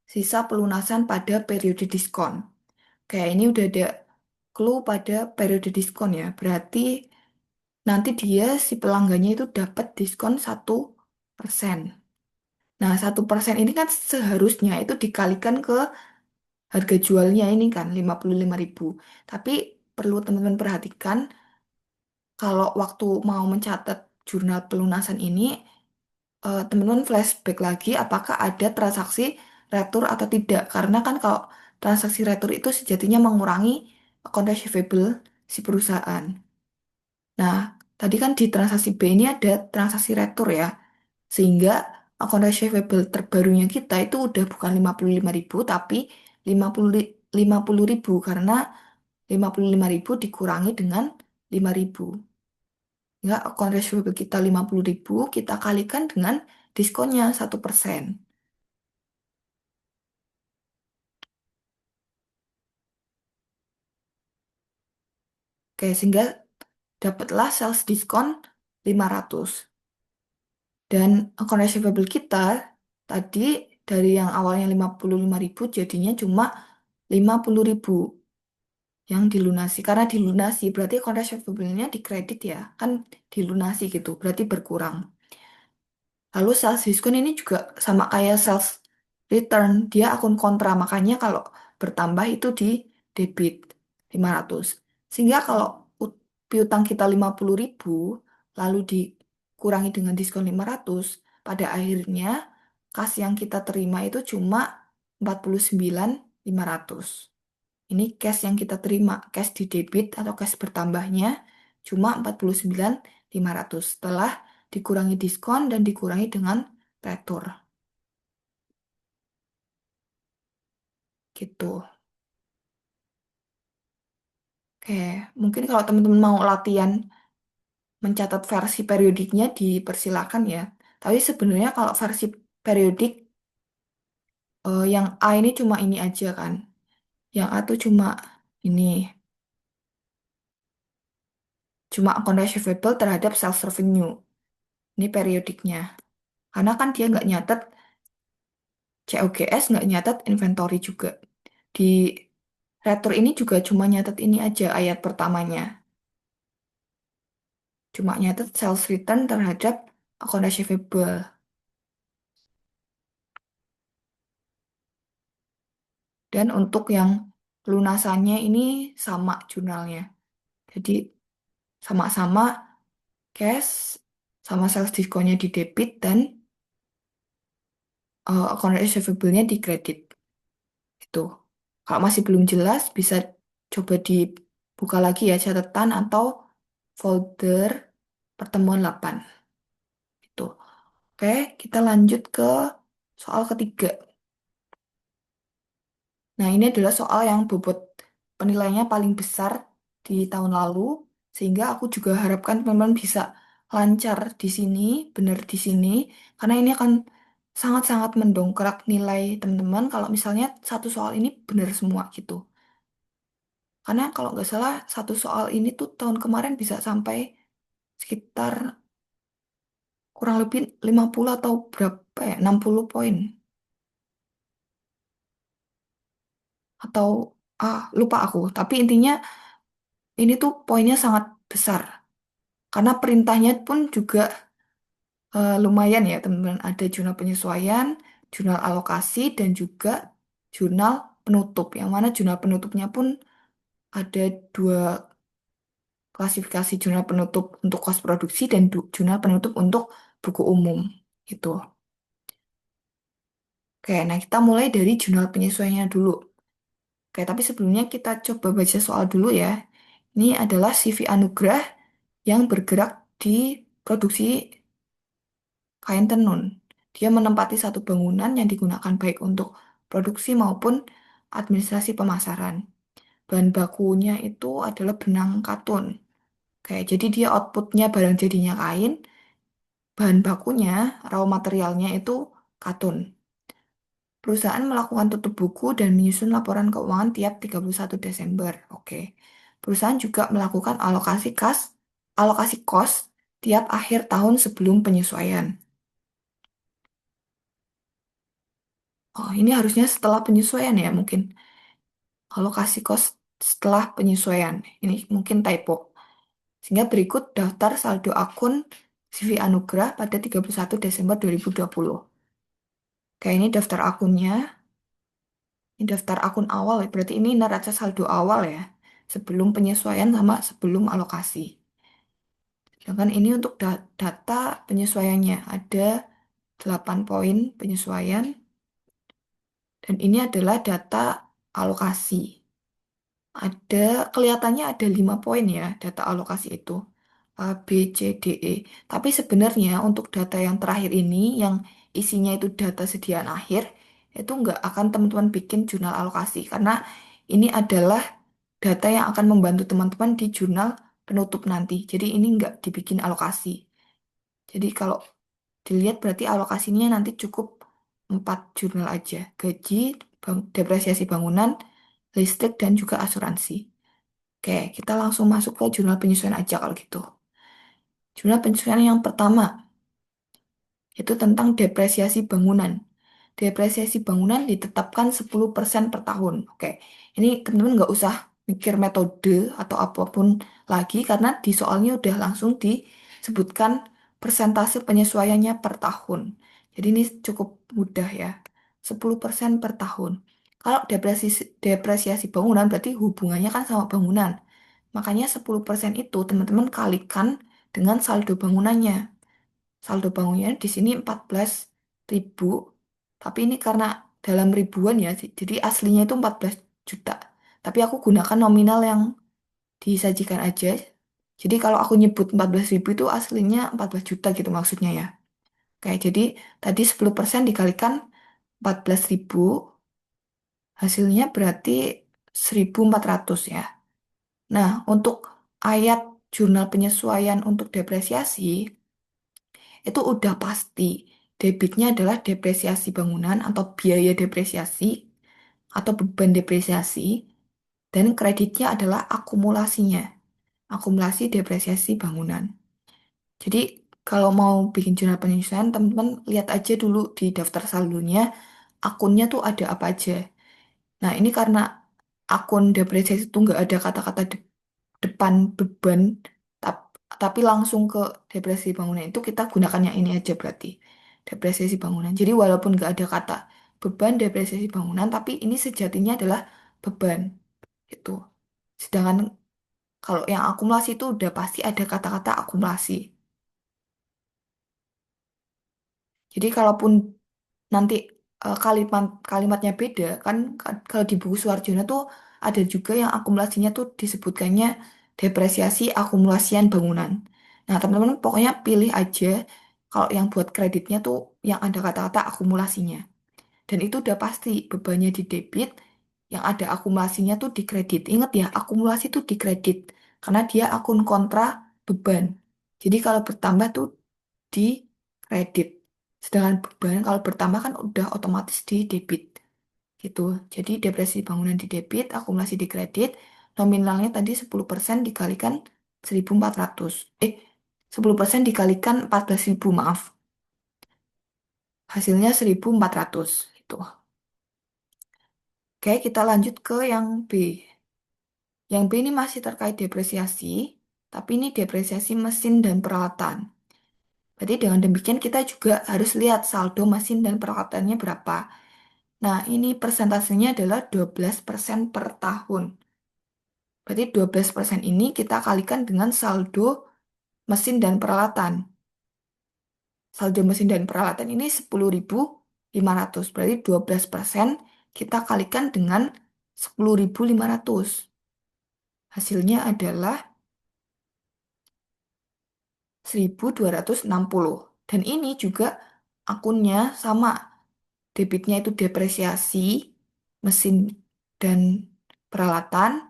sisa pelunasan pada periode diskon. Kayak ini udah ada clue pada periode diskon ya. Berarti nanti dia si pelanggannya itu dapat diskon 1%. Nah, 1% ini kan seharusnya itu dikalikan ke harga jualnya ini kan 55.000. Tapi perlu teman-teman perhatikan kalau waktu mau mencatat jurnal pelunasan ini, teman-teman flashback lagi apakah ada transaksi retur atau tidak. Karena kan kalau transaksi retur itu sejatinya mengurangi account receivable si perusahaan. Nah, tadi kan di transaksi B ini ada transaksi retur ya. Sehingga account receivable terbarunya kita itu udah bukan 55.000 tapi 50 50.000 karena 55.000 dikurangi dengan 5.000. Enggak, account receivable kita 50.000 kita kalikan dengan diskonnya 1%. Oke, sehingga dapatlah sales diskon 500. Dan account receivable kita tadi dari yang awalnya 55.000 jadinya cuma 50.000 yang dilunasi. Karena dilunasi berarti account receivable-nya dikredit ya. Kan dilunasi gitu, berarti berkurang. Lalu sales diskon ini juga sama kayak sales return. Dia akun kontra, makanya kalau bertambah itu di debit 500. Sehingga kalau piutang kita 50.000, lalu dikurangi dengan diskon 500, pada akhirnya kas yang kita terima itu cuma 49.500. Ini cash yang kita terima, cash di debit atau cash bertambahnya cuma 49.500 setelah dikurangi diskon dan dikurangi dengan retur. Gitu. Oke, mungkin kalau teman-teman mau latihan mencatat versi periodiknya dipersilakan ya. Tapi sebenarnya kalau versi periodik yang A ini cuma ini aja kan. Yang A tuh cuma ini, cuma account receivable terhadap sales revenue. Ini periodiknya. Karena kan dia nggak nyatet COGS, nggak nyatet inventory juga. Di retur ini juga cuma nyatet ini aja ayat pertamanya. Cuma nyatet sales return terhadap account receivable. Dan untuk yang lunasannya ini sama jurnalnya. Jadi sama-sama cash, sama sales diskonnya di debit dan account receivable-nya di kredit. Itu. Kalau masih belum jelas, bisa coba dibuka lagi ya catatan atau folder pertemuan 8. Itu. Oke, kita lanjut ke soal ketiga. Nah, ini adalah soal yang bobot penilaiannya paling besar di tahun lalu, sehingga aku juga harapkan teman-teman bisa lancar di sini, benar di sini, karena ini akan sangat-sangat mendongkrak nilai teman-teman kalau misalnya satu soal ini benar semua gitu. Karena kalau nggak salah, satu soal ini tuh tahun kemarin bisa sampai sekitar kurang lebih 50 atau berapa ya, 60 poin. Atau, lupa aku. Tapi intinya ini tuh poinnya sangat besar. Karena perintahnya pun juga lumayan ya teman-teman. Ada jurnal penyesuaian, jurnal alokasi, dan juga jurnal penutup. Yang mana jurnal penutupnya pun ada dua klasifikasi jurnal penutup untuk kos produksi dan jurnal penutup untuk buku umum. Gitu. Oke, nah kita mulai dari jurnal penyesuaiannya dulu. Oke, tapi sebelumnya kita coba baca soal dulu ya. Ini adalah CV Anugrah yang bergerak di produksi kain tenun. Dia menempati satu bangunan yang digunakan baik untuk produksi maupun administrasi pemasaran. Bahan bakunya itu adalah benang katun. Kayak jadi dia outputnya barang jadinya kain, bahan bakunya, raw materialnya itu katun. Perusahaan melakukan tutup buku dan menyusun laporan keuangan tiap 31 Desember. Oke. Perusahaan juga melakukan alokasi kos tiap akhir tahun sebelum penyesuaian. Oh, ini harusnya setelah penyesuaian ya mungkin. Alokasi kos setelah penyesuaian. Ini mungkin typo. Sehingga berikut daftar saldo akun CV Anugrah pada 31 Desember 2020. Kayak ini daftar akunnya. Ini daftar akun awal ya. Berarti ini neraca saldo awal ya. Sebelum penyesuaian sama sebelum alokasi. Sedangkan ini untuk data penyesuaiannya. Ada 8 poin penyesuaian. Dan ini adalah data alokasi. Ada, kelihatannya ada 5 poin ya data alokasi itu. A, B, C, D, E. Tapi sebenarnya untuk data yang terakhir ini, yang isinya itu data sediaan akhir, itu nggak akan teman-teman bikin jurnal alokasi. Karena ini adalah data yang akan membantu teman-teman di jurnal penutup nanti. Jadi ini nggak dibikin alokasi. Jadi kalau dilihat berarti alokasinya nanti cukup 4 jurnal aja. Gaji, depresiasi bangunan, listrik, dan juga asuransi. Oke, Oke, kita langsung masuk ke jurnal penyesuaian aja kalau gitu. Jurnal penyesuaian yang pertama itu tentang depresiasi bangunan. Depresiasi bangunan ditetapkan 10% per tahun. Oke, ini teman-teman nggak usah mikir metode atau apapun lagi karena di soalnya udah langsung disebutkan persentase penyesuaiannya per tahun. Jadi ini cukup mudah ya. 10% per tahun. Kalau depresiasi bangunan berarti hubungannya kan sama bangunan. Makanya 10% itu teman-teman kalikan dengan saldo bangunannya. Saldo bangunnya di sini 14.000, tapi ini karena dalam ribuan ya, jadi aslinya itu 14 juta. Tapi aku gunakan nominal yang disajikan aja. Jadi kalau aku nyebut 14.000 itu aslinya 14 juta gitu maksudnya ya. Kayak jadi tadi 10% dikalikan 14.000, hasilnya berarti 1.400 ya. Nah, untuk ayat jurnal penyesuaian untuk depresiasi, itu udah pasti debitnya adalah depresiasi bangunan atau biaya depresiasi atau beban depresiasi dan kreditnya adalah akumulasinya, akumulasi depresiasi bangunan. Jadi kalau mau bikin jurnal penyesuaian, teman-teman lihat aja dulu di daftar saldonya, akunnya tuh ada apa aja. Nah ini karena akun depresiasi itu nggak ada kata-kata depan beban, tapi langsung ke depresi bangunan itu kita gunakan yang ini aja berarti depresiasi bangunan. Jadi walaupun nggak ada kata beban depresiasi bangunan, tapi ini sejatinya adalah beban itu. Sedangkan kalau yang akumulasi itu udah pasti ada kata-kata akumulasi. Jadi kalaupun nanti kalimatnya beda kan kalau di buku Suarjono tuh ada juga yang akumulasinya tuh disebutkannya depresiasi akumulasian bangunan. Nah, teman-teman pokoknya pilih aja kalau yang buat kreditnya tuh yang ada kata-kata akumulasinya. Dan itu udah pasti bebannya di debit, yang ada akumulasinya tuh di kredit. Ingat ya, akumulasi tuh di kredit karena dia akun kontra beban. Jadi kalau bertambah tuh di kredit. Sedangkan beban kalau bertambah kan udah otomatis di debit gitu. Jadi depresi bangunan di debit, akumulasi di kredit, nominalnya tadi 10% dikalikan 1.400. 10% dikalikan 14.000 maaf. Hasilnya 1.400 itu. Oke, kita lanjut ke yang B. Yang B ini masih terkait depresiasi, tapi ini depresiasi mesin dan peralatan. Berarti dengan demikian kita juga harus lihat saldo mesin dan peralatannya berapa. Nah, ini persentasenya adalah 12% per tahun. Berarti 12% ini kita kalikan dengan saldo mesin dan peralatan. Saldo mesin dan peralatan ini 10.500. Berarti 12% kita kalikan dengan 10.500. Hasilnya adalah 1.260. Dan ini juga akunnya sama. Debitnya itu depresiasi mesin dan peralatan.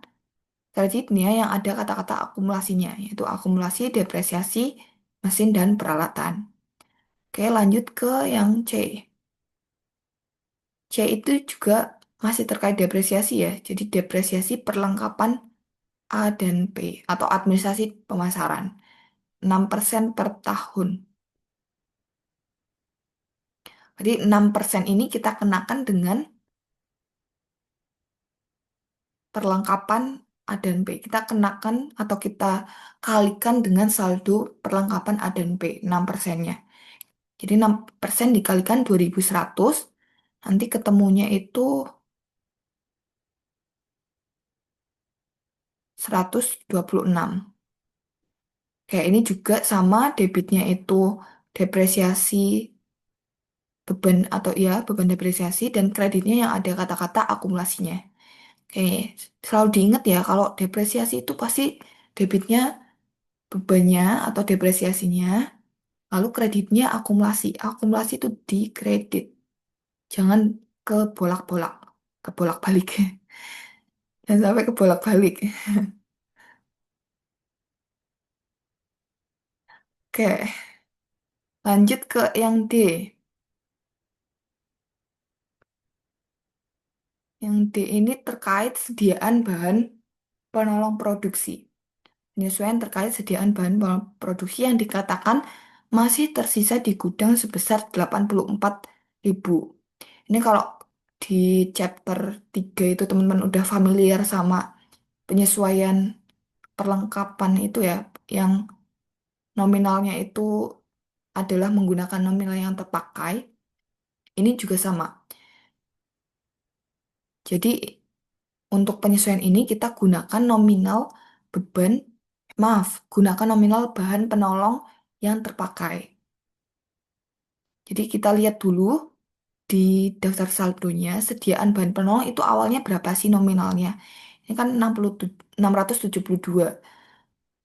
Kreditnya yang ada kata-kata akumulasinya, yaitu akumulasi, depresiasi, mesin, dan peralatan. Oke, lanjut ke yang C. C itu juga masih terkait depresiasi ya. Jadi depresiasi perlengkapan A dan B atau administrasi pemasaran. 6% per tahun. Jadi 6% ini kita kenakan dengan perlengkapan A dan B. Kita kenakan atau kita kalikan dengan saldo perlengkapan A dan B, 6%-nya. Jadi 6% dikalikan 2.100, nanti ketemunya itu 126. Kayak ini juga sama debitnya itu depresiasi beban atau ya beban depresiasi dan kreditnya yang ada kata-kata akumulasinya. Oke, selalu diingat ya kalau depresiasi itu pasti debitnya bebannya atau depresiasinya, lalu kreditnya akumulasi. Akumulasi itu di kredit. Jangan ke bolak-bolak, ke bolak-balik. Jangan sampai ke bolak-balik. Oke, lanjut ke yang D. Yang D ini terkait sediaan bahan penolong produksi. Penyesuaian terkait sediaan bahan produksi yang dikatakan masih tersisa di gudang sebesar 84.000. Ini kalau di chapter 3 itu teman-teman udah familiar sama penyesuaian perlengkapan itu ya, yang nominalnya itu adalah menggunakan nominal yang terpakai. Ini juga sama. Jadi untuk penyesuaian ini kita gunakan nominal beban, maaf, gunakan nominal bahan penolong yang terpakai. Jadi kita lihat dulu di daftar saldonya, sediaan bahan penolong itu awalnya berapa sih nominalnya? Ini kan 672.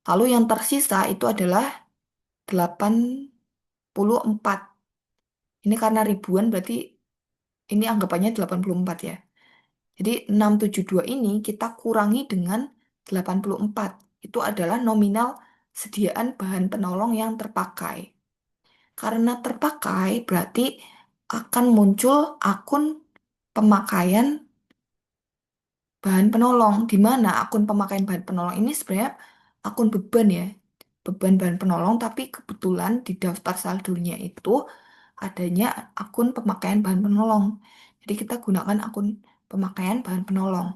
Lalu yang tersisa itu adalah 84. Ini karena ribuan berarti ini anggapannya 84 ya. Jadi 672 ini kita kurangi dengan 84. Itu adalah nominal sediaan bahan penolong yang terpakai. Karena terpakai berarti akan muncul akun pemakaian bahan penolong, di mana akun pemakaian bahan penolong ini sebenarnya akun beban ya, beban bahan penolong, tapi kebetulan di daftar saldonya itu adanya akun pemakaian bahan penolong. Jadi kita gunakan akun pemakaian bahan penolong.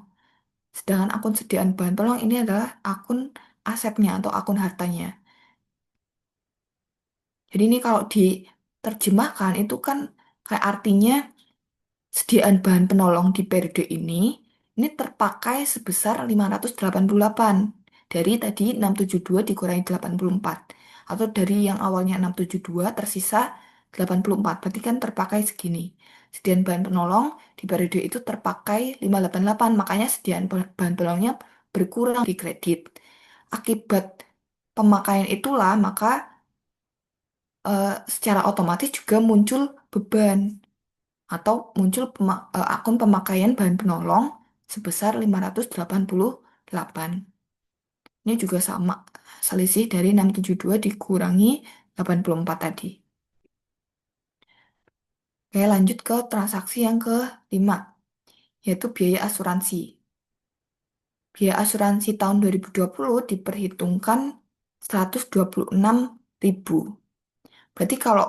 Sedangkan akun sediaan bahan penolong ini adalah akun asetnya atau akun hartanya. Jadi ini kalau diterjemahkan itu kan kayak artinya sediaan bahan penolong di periode ini terpakai sebesar 588. Dari tadi 672 dikurangi 84. Atau dari yang awalnya 672 tersisa 84. Berarti kan terpakai segini. Sediaan bahan penolong di periode itu terpakai 588. Makanya sediaan bahan penolongnya berkurang di kredit. Akibat pemakaian itulah maka secara otomatis juga muncul beban atau muncul akun pemakaian bahan penolong sebesar 588. Ini juga sama, selisih dari 672 dikurangi 84 tadi. Oke, lanjut ke transaksi yang kelima, yaitu biaya asuransi. Biaya asuransi tahun 2020 diperhitungkan 126.000. Berarti kalau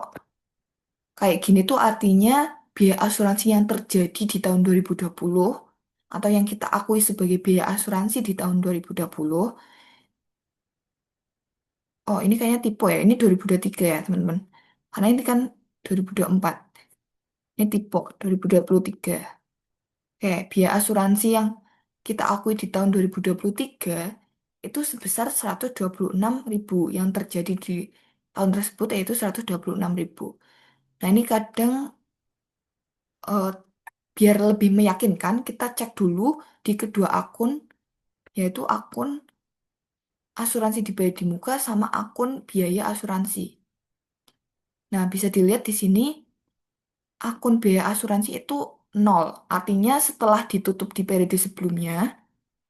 kayak gini tuh artinya biaya asuransi yang terjadi di tahun 2020 atau yang kita akui sebagai biaya asuransi di tahun 2020. Oh, ini kayaknya tipe ya. Ini 2023 ya, teman-teman. Karena ini kan 2024. Ini tipe 2023. Oke, biaya asuransi yang kita akui di tahun 2023 itu sebesar 126.000 yang terjadi di tahun tersebut yaitu 126.000. Nah, ini kadang eh, biar lebih meyakinkan, kita cek dulu di kedua akun, yaitu akun asuransi dibayar di muka sama akun biaya asuransi. Nah, bisa dilihat di sini, akun biaya asuransi itu nol. Artinya setelah ditutup di periode sebelumnya,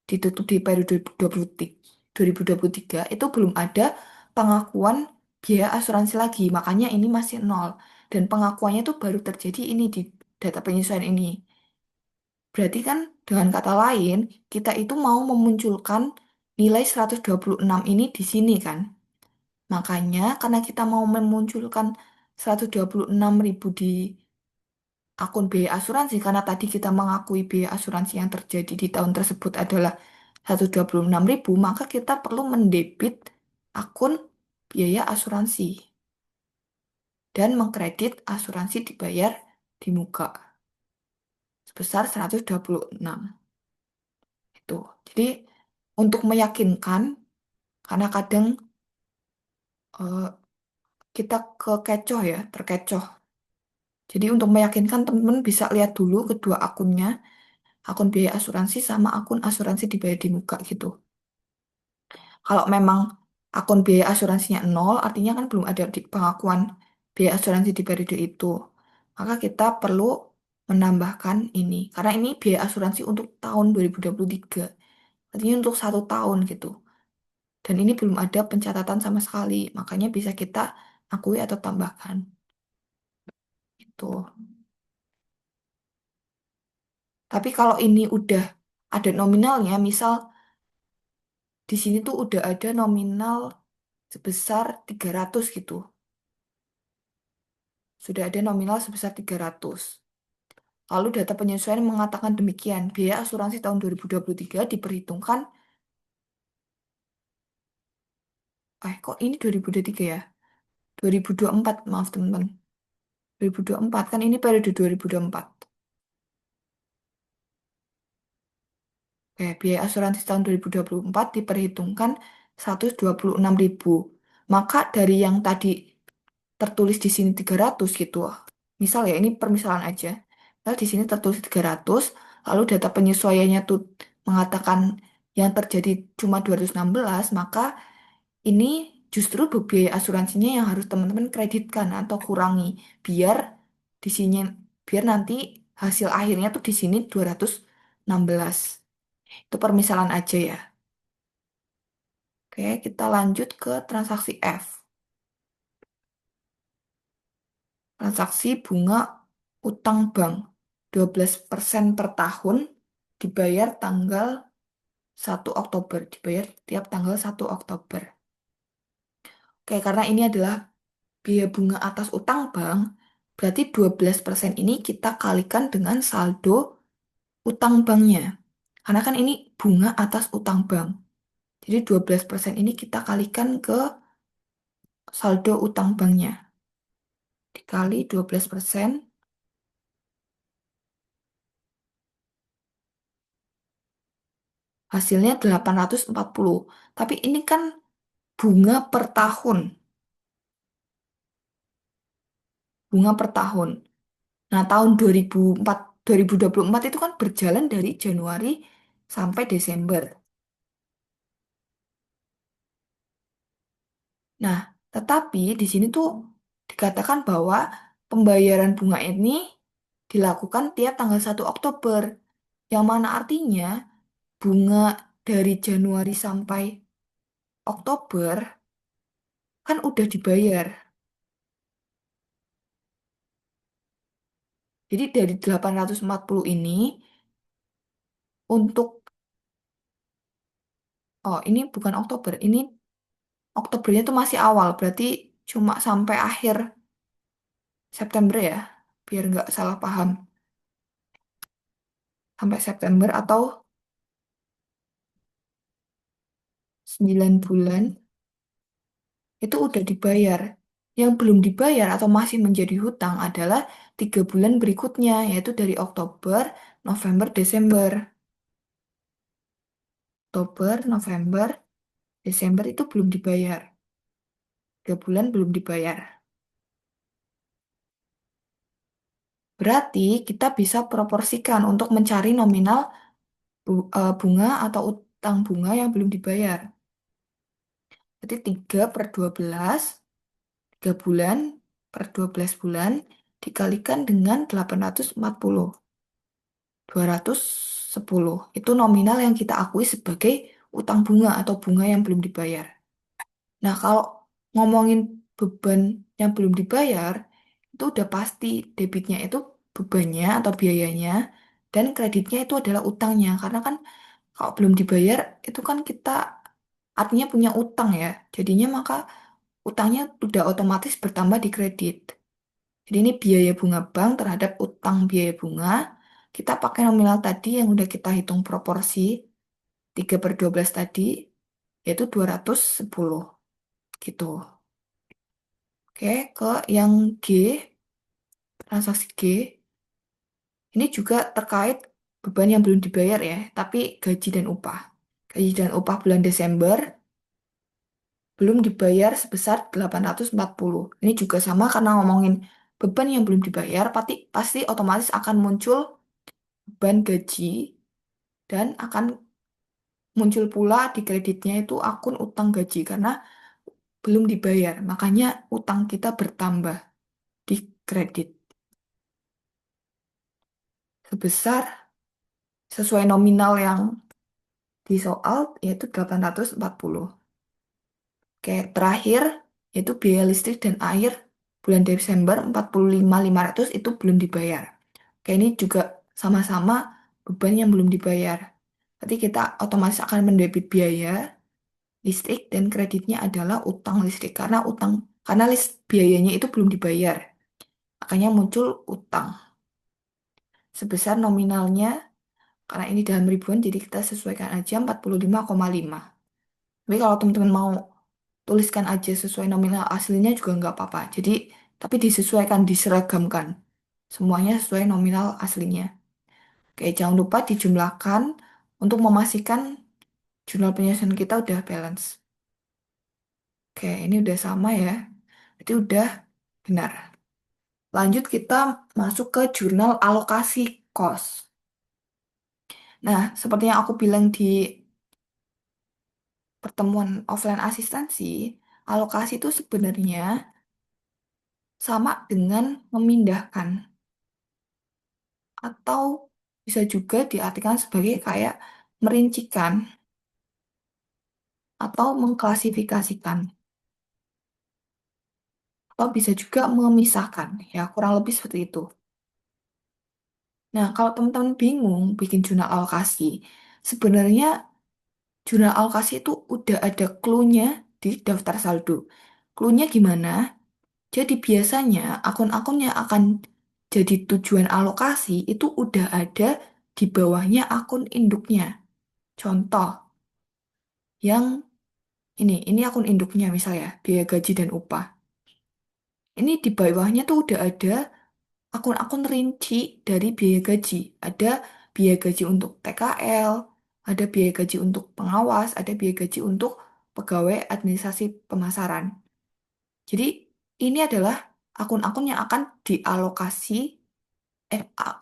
ditutup di periode 2023, itu belum ada pengakuan biaya asuransi lagi. Makanya ini masih nol. Dan pengakuannya itu baru terjadi ini di data penyesuaian ini. Berarti kan dengan kata lain, kita itu mau memunculkan nilai 126 ini di sini kan. Makanya karena kita mau memunculkan 126.000 di akun biaya asuransi, karena tadi kita mengakui biaya asuransi yang terjadi di tahun tersebut adalah 126.000, maka kita perlu mendebit akun biaya asuransi dan mengkredit asuransi dibayar di muka sebesar 126. Itu. Jadi untuk meyakinkan, karena kadang eh, kita kekecoh ya, terkecoh. Jadi untuk meyakinkan teman-teman bisa lihat dulu kedua akunnya, akun biaya asuransi sama akun asuransi dibayar di muka gitu. Kalau memang akun biaya asuransinya nol, artinya kan belum ada di pengakuan biaya asuransi di periode itu. Maka kita perlu menambahkan ini. Karena ini biaya asuransi untuk tahun 2023. Artinya untuk 1 tahun gitu. Dan ini belum ada pencatatan sama sekali. Makanya bisa kita akui atau tambahkan. Itu. Tapi kalau ini udah ada nominalnya, misal di sini tuh udah ada nominal sebesar 300 gitu. Sudah ada nominal sebesar 300. Lalu data penyesuaian mengatakan demikian. Biaya asuransi tahun 2023 diperhitungkan, kok ini 2023 ya? 2024, maaf teman-teman. 2024, kan ini periode 2024. Oke, biaya asuransi tahun 2024 diperhitungkan 126.000. Maka dari yang tadi tertulis di sini 300 gitu. Misal ya, ini permisalan aja. Misal di sini tertulis 300, lalu data penyesuaiannya tuh mengatakan yang terjadi cuma 216, maka ini justru biaya asuransinya yang harus teman-teman kreditkan atau kurangi biar di sini biar nanti hasil akhirnya tuh di sini 216. Itu permisalan aja ya. Oke, kita lanjut ke transaksi F. Transaksi bunga utang bank 12% per tahun dibayar tanggal 1 Oktober. Dibayar tiap tanggal 1 Oktober. Oke, karena ini adalah biaya bunga atas utang bank, berarti 12% ini kita kalikan dengan saldo utang banknya. Karena kan ini bunga atas utang bank. Jadi 12% ini kita kalikan ke saldo utang banknya. Dikali 12%, hasilnya 840. Tapi ini kan bunga per tahun. Bunga per tahun. Nah, tahun 2024 itu kan berjalan dari Januari sampai Desember. Nah, tetapi di sini tuh dikatakan bahwa pembayaran bunga ini dilakukan tiap tanggal 1 Oktober, yang mana artinya bunga dari Januari sampai Oktober kan udah dibayar. Jadi dari 840 ini untuk, oh ini bukan Oktober, ini Oktobernya tuh masih awal, berarti cuma sampai akhir September ya, biar nggak salah paham. Sampai September atau 9 bulan itu udah dibayar. Yang belum dibayar atau masih menjadi hutang adalah 3 bulan berikutnya, yaitu dari Oktober, November, Desember. Oktober, November, Desember itu belum dibayar. 3 bulan belum dibayar. Berarti kita bisa proporsikan untuk mencari nominal bunga atau utang bunga yang belum dibayar. Berarti 3/12, 3 bulan per 12 bulan dikalikan dengan 840. 210. Itu nominal yang kita akui sebagai utang bunga atau bunga yang belum dibayar. Nah, kalau ngomongin beban yang belum dibayar, itu udah pasti debitnya itu bebannya atau biayanya, dan kreditnya itu adalah utangnya. Karena kan kalau belum dibayar, itu kan kita artinya punya utang ya. Jadinya maka utangnya udah otomatis bertambah di kredit. Jadi ini biaya bunga bank terhadap utang biaya bunga. Kita pakai nominal tadi yang udah kita hitung proporsi 3/12 tadi, yaitu 210 gitu. Oke, ke yang G, transaksi G. Ini juga terkait beban yang belum dibayar ya, tapi gaji dan upah. Gaji dan upah bulan Desember belum dibayar sebesar 840. Ini juga sama karena ngomongin beban yang belum dibayar, pasti otomatis akan muncul beban gaji dan akan muncul pula di kreditnya itu akun utang gaji karena belum dibayar. Makanya utang kita bertambah di kredit sebesar sesuai nominal yang di soal yaitu 840. Oke, terakhir yaitu biaya listrik dan air bulan Desember 45.500 itu belum dibayar. Oke, ini juga sama-sama beban yang belum dibayar. Berarti kita otomatis akan mendebit biaya. listrik dan kreditnya adalah utang listrik karena biayanya itu belum dibayar. Makanya muncul utang sebesar nominalnya karena ini dalam ribuan jadi kita sesuaikan aja 45,5. Tapi kalau teman-teman mau tuliskan aja sesuai nominal aslinya juga nggak apa-apa. Jadi tapi disesuaikan, diseragamkan. Semuanya sesuai nominal aslinya. Oke, jangan lupa dijumlahkan untuk memastikan jurnal penyusunan kita udah balance. Oke, ini udah sama ya. Itu udah benar. Lanjut kita masuk ke jurnal alokasi kos. Nah, seperti yang aku bilang di pertemuan offline asistensi, alokasi itu sebenarnya sama dengan memindahkan atau bisa juga diartikan sebagai kayak merincikan atau mengklasifikasikan atau bisa juga memisahkan ya kurang lebih seperti itu. Nah, kalau teman-teman bingung bikin jurnal alokasi, sebenarnya jurnal alokasi itu udah ada clue-nya di daftar saldo. Clue-nya gimana? Jadi biasanya akun-akun yang akan jadi tujuan alokasi itu udah ada di bawahnya akun induknya. Contoh, yang ini akun induknya misalnya, biaya gaji dan upah. Ini di bawahnya tuh udah ada akun-akun rinci dari biaya gaji. Ada biaya gaji untuk TKL, ada biaya gaji untuk pengawas, ada biaya gaji untuk pegawai administrasi pemasaran. Jadi ini adalah akun-akun yang akan dialokasi,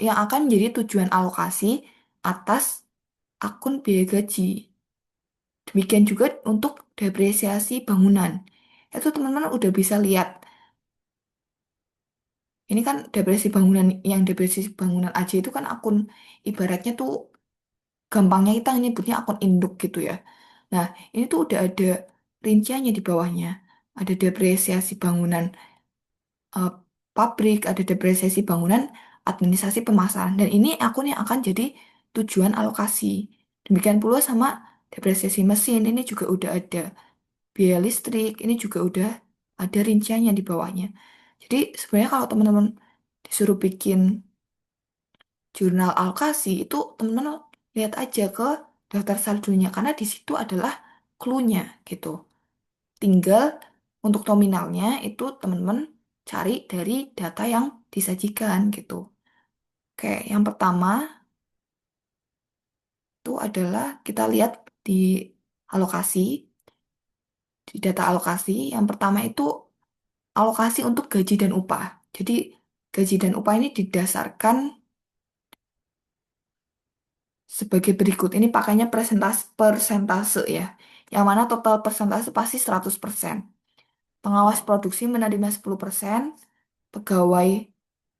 yang akan menjadi tujuan alokasi atas akun biaya gaji. Demikian juga untuk depresiasi bangunan. Itu teman-teman udah bisa lihat. Ini kan depresiasi bangunan aja itu kan akun ibaratnya tuh gampangnya kita nyebutnya akun induk gitu ya. Nah, ini tuh udah ada rinciannya di bawahnya. Ada depresiasi bangunan eh, pabrik, ada depresiasi bangunan administrasi pemasaran. Dan ini akun yang akan jadi tujuan alokasi. Demikian pula sama depresiasi mesin, ini juga udah ada. Biaya listrik, ini juga udah ada rinciannya di bawahnya. Jadi sebenarnya kalau teman-teman disuruh bikin jurnal alokasi itu teman-teman lihat aja ke daftar saldonya karena di situ adalah clue-nya gitu. Tinggal untuk nominalnya itu teman-teman cari dari data yang disajikan gitu. Oke, yang pertama itu adalah kita lihat di alokasi, di data alokasi. Yang pertama itu alokasi untuk gaji dan upah. Jadi gaji dan upah ini didasarkan sebagai berikut. Ini pakainya persentase ya. Yang mana total persentase pasti 100%. Pengawas produksi menerima 10%, pegawai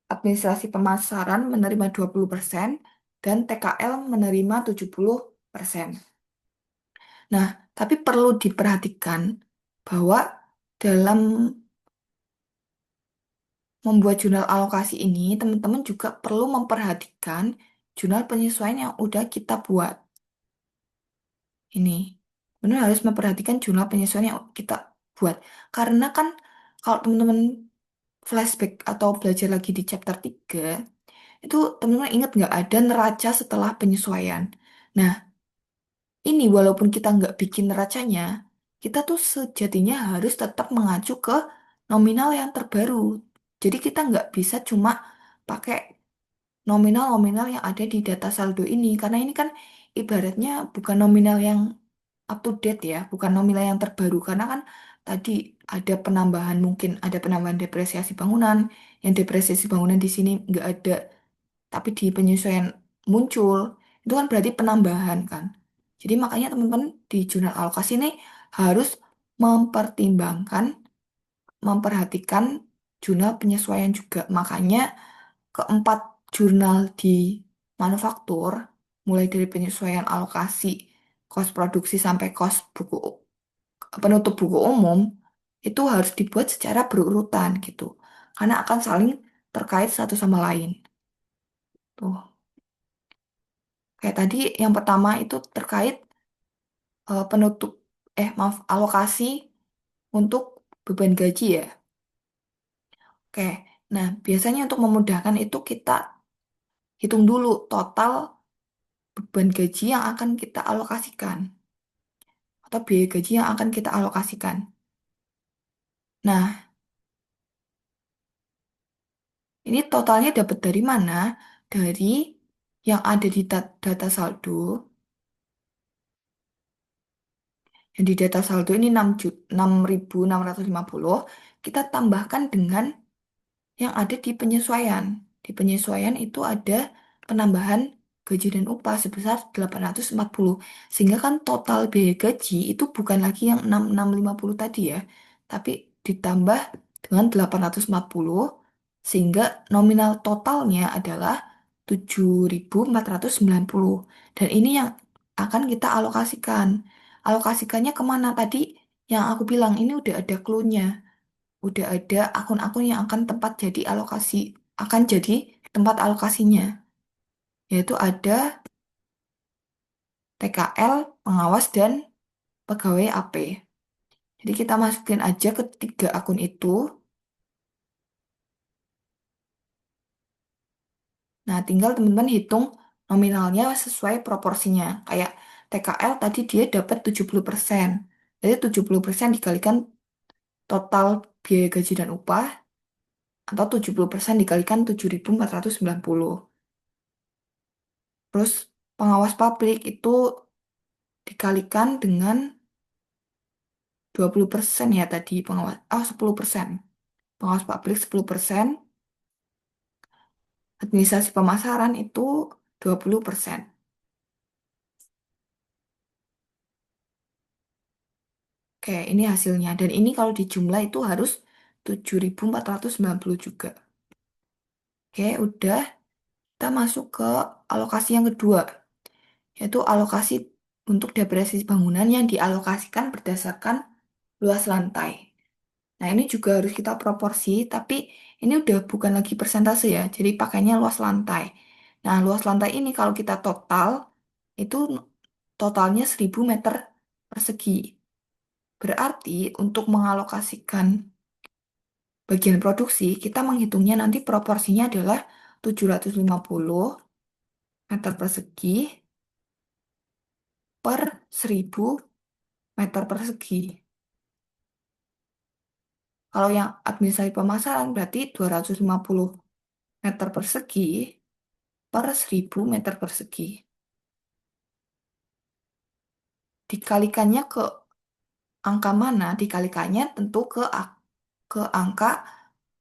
administrasi pemasaran menerima 20%, dan TKL menerima 70%. Nah, tapi perlu diperhatikan bahwa dalam membuat jurnal alokasi ini, teman-teman juga perlu memperhatikan jurnal penyesuaian yang udah kita buat. Ini benar harus memperhatikan jumlah penyesuaian yang kita buat. Karena kan kalau teman-teman flashback atau belajar lagi di chapter 3 itu teman-teman ingat nggak ada neraca setelah penyesuaian. Nah, ini walaupun kita nggak bikin neracanya, kita tuh sejatinya harus tetap mengacu ke nominal yang terbaru. Jadi kita nggak bisa cuma pakai nominal-nominal yang ada di data saldo ini karena ini kan ibaratnya bukan nominal yang up to date ya, bukan nominal yang terbaru karena kan tadi ada penambahan mungkin ada penambahan depresiasi bangunan, yang depresiasi bangunan di sini nggak ada tapi di penyesuaian muncul itu kan berarti penambahan kan. Jadi makanya teman-teman di jurnal alokasi ini harus mempertimbangkan, memperhatikan jurnal penyesuaian juga. Makanya keempat jurnal di manufaktur, mulai dari penyesuaian alokasi, kos produksi sampai kos buku penutup buku umum, itu harus dibuat secara berurutan gitu. Karena akan saling terkait satu sama lain. Tuh, kayak tadi yang pertama itu terkait penutup. maaf, alokasi untuk beban gaji ya. Oke, nah biasanya untuk memudahkan itu kita hitung dulu total beban gaji yang akan kita alokasikan atau biaya gaji yang akan kita alokasikan. Nah, ini totalnya dapat dari mana? Dari yang ada di data saldo. Yang di data saldo ini 6.650. Kita tambahkan dengan yang ada di penyesuaian. Di penyesuaian itu ada penambahan gaji dan upah sebesar 840. Sehingga kan total biaya gaji itu bukan lagi yang 6.650 tadi ya, tapi ditambah dengan 840 sehingga nominal totalnya adalah 7.490. Dan ini yang akan kita alokasikan. Alokasikannya kemana tadi? Yang aku bilang ini udah ada clue-nya, udah ada akun-akun yang akan tempat jadi alokasi, akan jadi tempat alokasinya, yaitu ada TKL, pengawas, dan pegawai AP. Jadi kita masukin aja ke tiga akun itu. Nah, tinggal teman-teman hitung nominalnya sesuai proporsinya. Kayak TKL tadi dia dapat 70%. Jadi 70% dikalikan total biaya gaji dan upah, atau 70% dikalikan 7.490. Terus pengawas pabrik itu dikalikan dengan 20% ya tadi pengawas. Oh, 10%. Pengawas pabrik 10%, administrasi pemasaran itu 20%. Oke, ini hasilnya. Dan ini kalau dijumlah itu harus 7.490 juga. Oke, udah. Kita masuk ke alokasi yang kedua, yaitu alokasi untuk depresiasi bangunan yang dialokasikan berdasarkan luas lantai. Nah, ini juga harus kita proporsi, tapi ini udah bukan lagi persentase ya, jadi pakainya luas lantai. Nah, luas lantai ini kalau kita total, itu totalnya 1.000 meter persegi. Berarti untuk mengalokasikan bagian produksi, kita menghitungnya nanti proporsinya adalah 750 meter persegi per 1.000 meter persegi. Kalau yang administrasi pemasaran berarti 250 meter persegi per 1.000 meter persegi. Dikalikannya ke angka mana? Dikalikannya tentu ke angka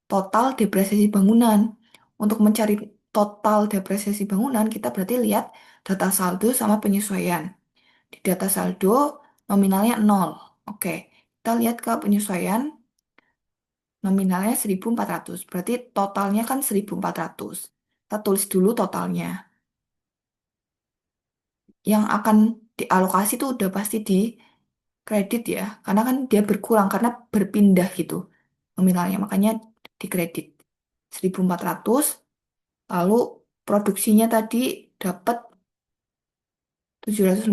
total depresiasi bangunan. Untuk mencari total depresiasi bangunan, kita berarti lihat data saldo sama penyesuaian. Di data saldo nominalnya 0. Oke, kita lihat ke penyesuaian nominalnya 1.400. Berarti totalnya kan 1.400. Kita tulis dulu totalnya. Yang akan dialokasi itu udah pasti di kredit ya, karena kan dia berkurang karena berpindah gitu nominalnya, makanya dikredit 1.400. Lalu produksinya tadi dapat 750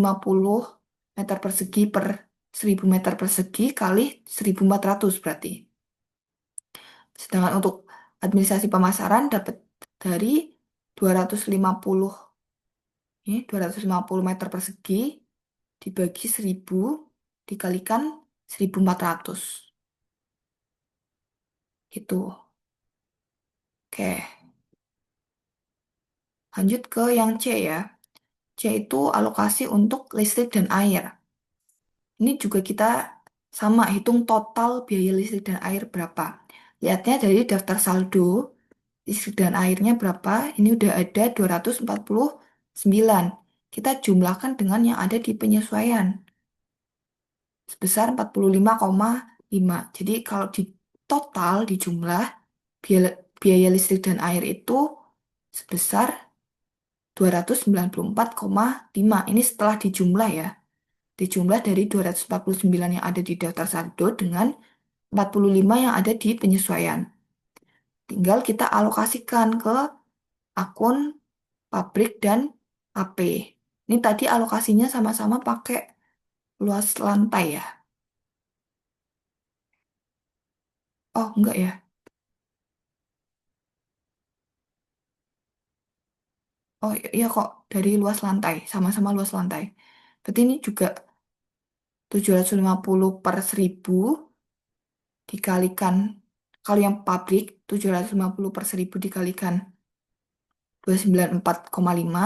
meter persegi per 1.000 meter persegi kali 1.400 berarti. Sedangkan untuk administrasi pemasaran dapat dari 250, ini 250 meter persegi dibagi 1.000 dikalikan 1.400. Gitu. Oke, lanjut ke yang C ya. C itu alokasi untuk listrik dan air. Ini juga kita sama hitung total biaya listrik dan air berapa. Lihatnya dari daftar saldo, listrik dan airnya berapa. Ini udah ada 249. Kita jumlahkan dengan yang ada di penyesuaian sebesar 45,5. Jadi kalau di total di jumlah biaya, biaya listrik dan air itu sebesar 294,5. Ini setelah dijumlah ya. Dijumlah dari 249 yang ada di daftar saldo dengan 45 yang ada di penyesuaian. Tinggal kita alokasikan ke akun pabrik dan AP. Ini tadi alokasinya sama-sama pakai luas lantai ya? Oh, enggak ya. Oh iya kok, dari luas lantai, sama-sama luas lantai. Berarti ini juga 750 per 1000 dikalikan, kalau yang pabrik 750 per 1000 dikalikan 294,5.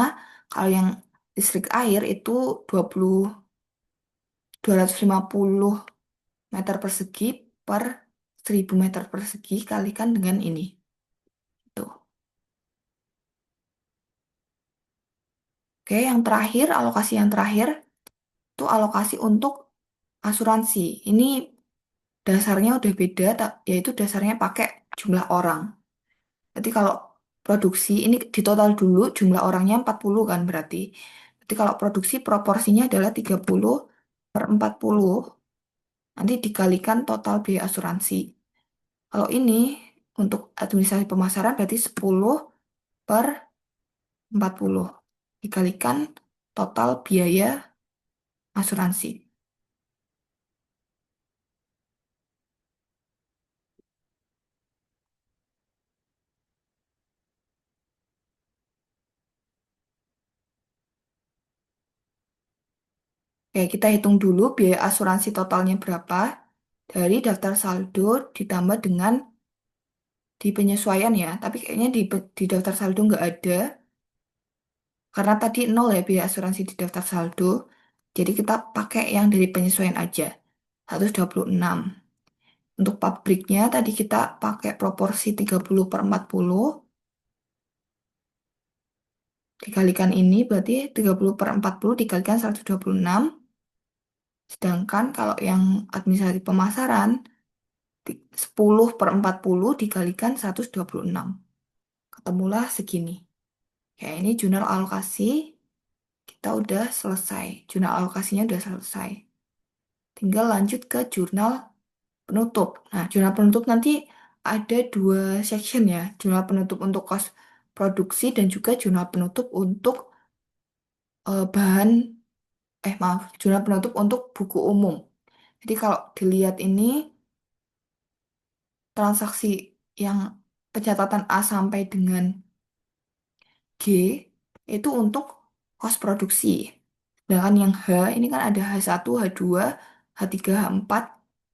Kalau yang listrik air itu 250 meter persegi per 1000 meter persegi kalikan dengan ini. Tuh. Oke, yang terakhir, alokasi yang terakhir itu alokasi untuk asuransi. Ini dasarnya udah beda, yaitu dasarnya pakai jumlah orang. Jadi kalau produksi, ini di total dulu jumlah orangnya 40 kan berarti. Jadi kalau produksi proporsinya adalah 30 per 40, nanti dikalikan total biaya asuransi. Kalau ini untuk administrasi pemasaran berarti 10 per 40 dikalikan total biaya asuransi. Oke, kita hitung dulu biaya asuransi totalnya berapa dari daftar saldo ditambah dengan di penyesuaian ya. Tapi kayaknya di daftar saldo nggak ada karena tadi nol ya biaya asuransi di daftar saldo. Jadi kita pakai yang dari penyesuaian aja. 126. Untuk pabriknya tadi kita pakai proporsi 30 per 40 dikalikan ini berarti 30 per 40 dikalikan 126. Sedangkan kalau yang administrasi pemasaran 10 per 40 dikalikan 126. Ketemulah segini. Ya, ini jurnal alokasi kita udah selesai. Jurnal alokasinya udah selesai. Tinggal lanjut ke jurnal penutup. Nah, jurnal penutup nanti ada dua section ya. Jurnal penutup untuk kos produksi dan juga jurnal penutup untuk bahan, maaf, jurnal penutup untuk buku umum. Jadi kalau dilihat ini transaksi yang pencatatan A sampai dengan G itu untuk kos produksi. Sedangkan yang H ini kan ada H1, H2, H3, H4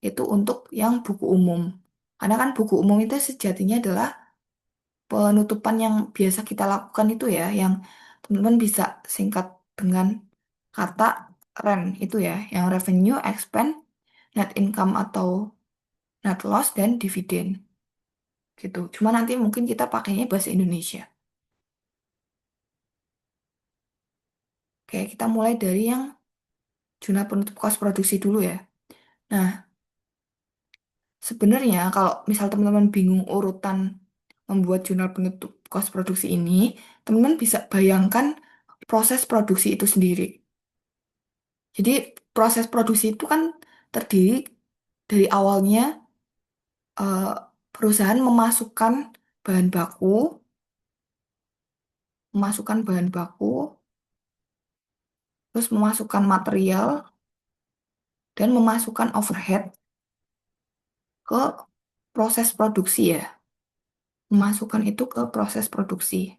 itu untuk yang buku umum. Karena kan buku umum itu sejatinya adalah penutupan yang biasa kita lakukan itu ya, yang teman-teman bisa singkat dengan kata REN itu ya, yang revenue, expense, net income atau net loss, dan dividen gitu. Cuma nanti mungkin kita pakainya bahasa Indonesia. Oke, kita mulai dari yang jurnal penutup kos produksi dulu ya. Nah, sebenarnya kalau misal teman-teman bingung urutan membuat jurnal penutup kos produksi ini, teman-teman bisa bayangkan proses produksi itu sendiri. Jadi proses produksi itu kan terdiri dari awalnya eh, perusahaan memasukkan bahan baku, terus memasukkan material dan memasukkan overhead ke proses produksi ya. Memasukkan itu ke proses produksi.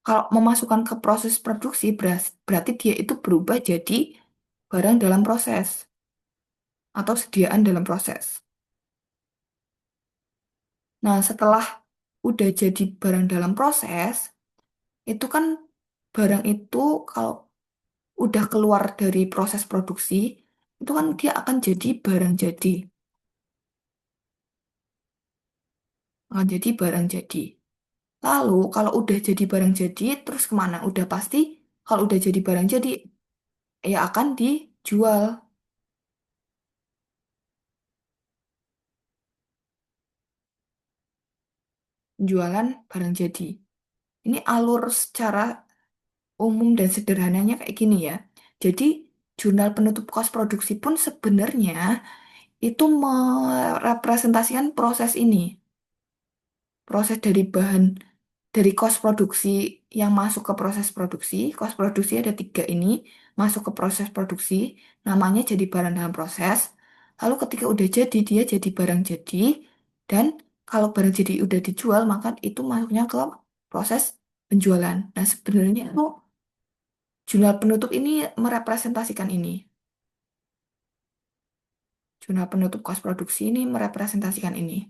Kalau memasukkan ke proses produksi berarti dia itu berubah jadi barang dalam proses atau sediaan dalam proses. Nah, setelah udah jadi barang dalam proses, itu kan barang itu kalau udah keluar dari proses produksi, itu kan dia akan jadi barang jadi. Akan jadi barang jadi. Lalu kalau udah jadi barang jadi, terus kemana? Udah pasti kalau udah jadi barang jadi, ya akan dijual. Jualan barang jadi. Ini alur secara umum dan sederhananya kayak gini ya. Jadi jurnal penutup kos produksi pun sebenarnya itu merepresentasikan proses ini. Proses dari bahan. dari kos produksi yang masuk ke proses produksi, kos produksi ada tiga ini, masuk ke proses produksi, namanya jadi barang dalam proses. Lalu ketika udah jadi, dia jadi barang jadi, dan kalau barang jadi udah dijual, maka itu masuknya ke proses penjualan. Nah, sebenarnya itu jurnal penutup ini merepresentasikan ini. Jurnal penutup kos produksi ini merepresentasikan ini.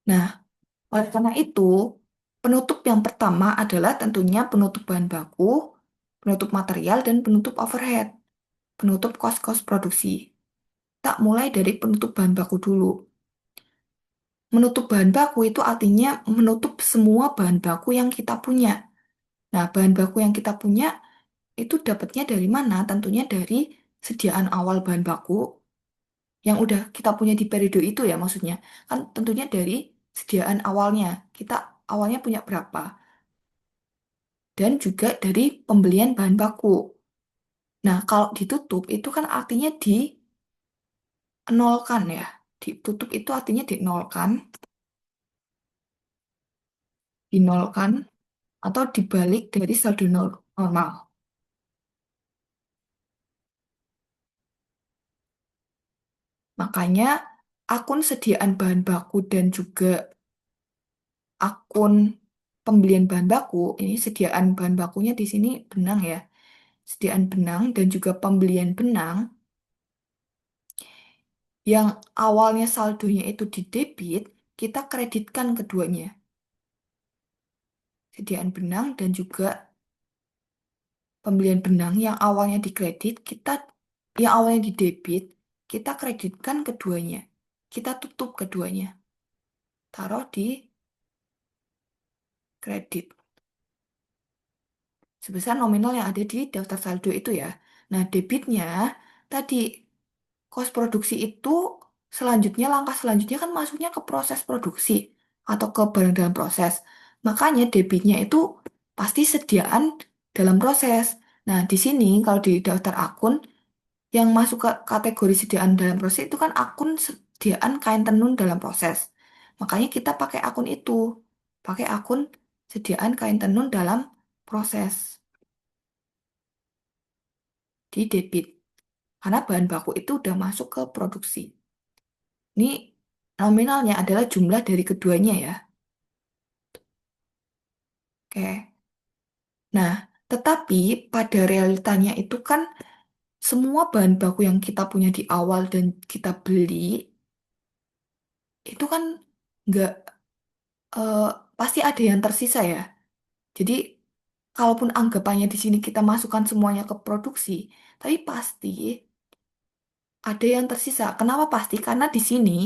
Nah, oleh karena itu, penutup yang pertama adalah tentunya penutup bahan baku, penutup material, dan penutup overhead, penutup kos-kos produksi. Tak mulai dari penutup bahan baku dulu. Menutup bahan baku itu artinya menutup semua bahan baku yang kita punya. Nah, bahan baku yang kita punya itu dapatnya dari mana? Tentunya dari sediaan awal bahan baku yang udah kita punya di periode itu ya maksudnya. Kan tentunya dari sediaan awalnya. Kita awalnya punya berapa? Dan juga dari pembelian bahan baku. Nah, kalau ditutup itu kan artinya dinolkan ya. Ditutup itu artinya dinolkan, dinolkan atau dibalik dari saldo normal. Makanya akun sediaan bahan baku dan juga akun pembelian bahan baku, ini sediaan bahan bakunya di sini benang ya. Sediaan benang dan juga pembelian benang yang awalnya saldonya itu di debit, kita kreditkan keduanya. Sediaan benang dan juga pembelian benang yang awalnya dikredit, yang awalnya di debit, kita kreditkan keduanya. Kita tutup keduanya. Taruh di kredit. Sebesar nominal yang ada di daftar saldo itu ya. Nah, debitnya tadi kos produksi itu selanjutnya, langkah selanjutnya kan masuknya ke proses produksi atau ke barang dalam proses. Makanya debitnya itu pasti sediaan dalam proses. Nah, di sini kalau di daftar akun yang masuk ke kategori sediaan dalam proses itu kan akun sediaan kain tenun dalam proses. Makanya kita pakai akun itu. Pakai akun sediaan kain tenun dalam proses di debit. Karena bahan baku itu udah masuk ke produksi. Ini nominalnya adalah jumlah dari keduanya ya. Oke. Nah, tetapi pada realitanya itu kan semua bahan baku yang kita punya di awal dan kita beli itu kan nggak eh, pasti ada yang tersisa ya. Jadi, kalaupun anggapannya di sini kita masukkan semuanya ke produksi, tapi pasti ada yang tersisa. Kenapa pasti? Karena di sini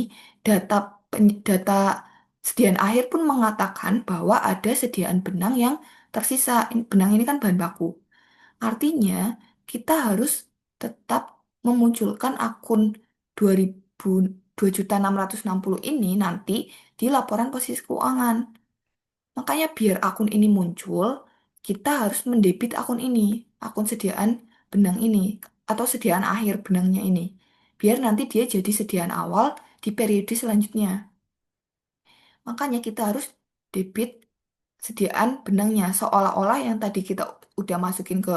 data data sediaan akhir pun mengatakan bahwa ada sediaan benang yang tersisa. Benang ini kan bahan baku. Artinya, kita harus tetap memunculkan akun 2000 2.660 ini nanti di laporan posisi keuangan. Makanya biar akun ini muncul, kita harus mendebit akun ini, akun sediaan benang ini, atau sediaan akhir benangnya ini. Biar nanti dia jadi sediaan awal di periode selanjutnya. Makanya kita harus debit sediaan benangnya, seolah-olah yang tadi kita udah masukin ke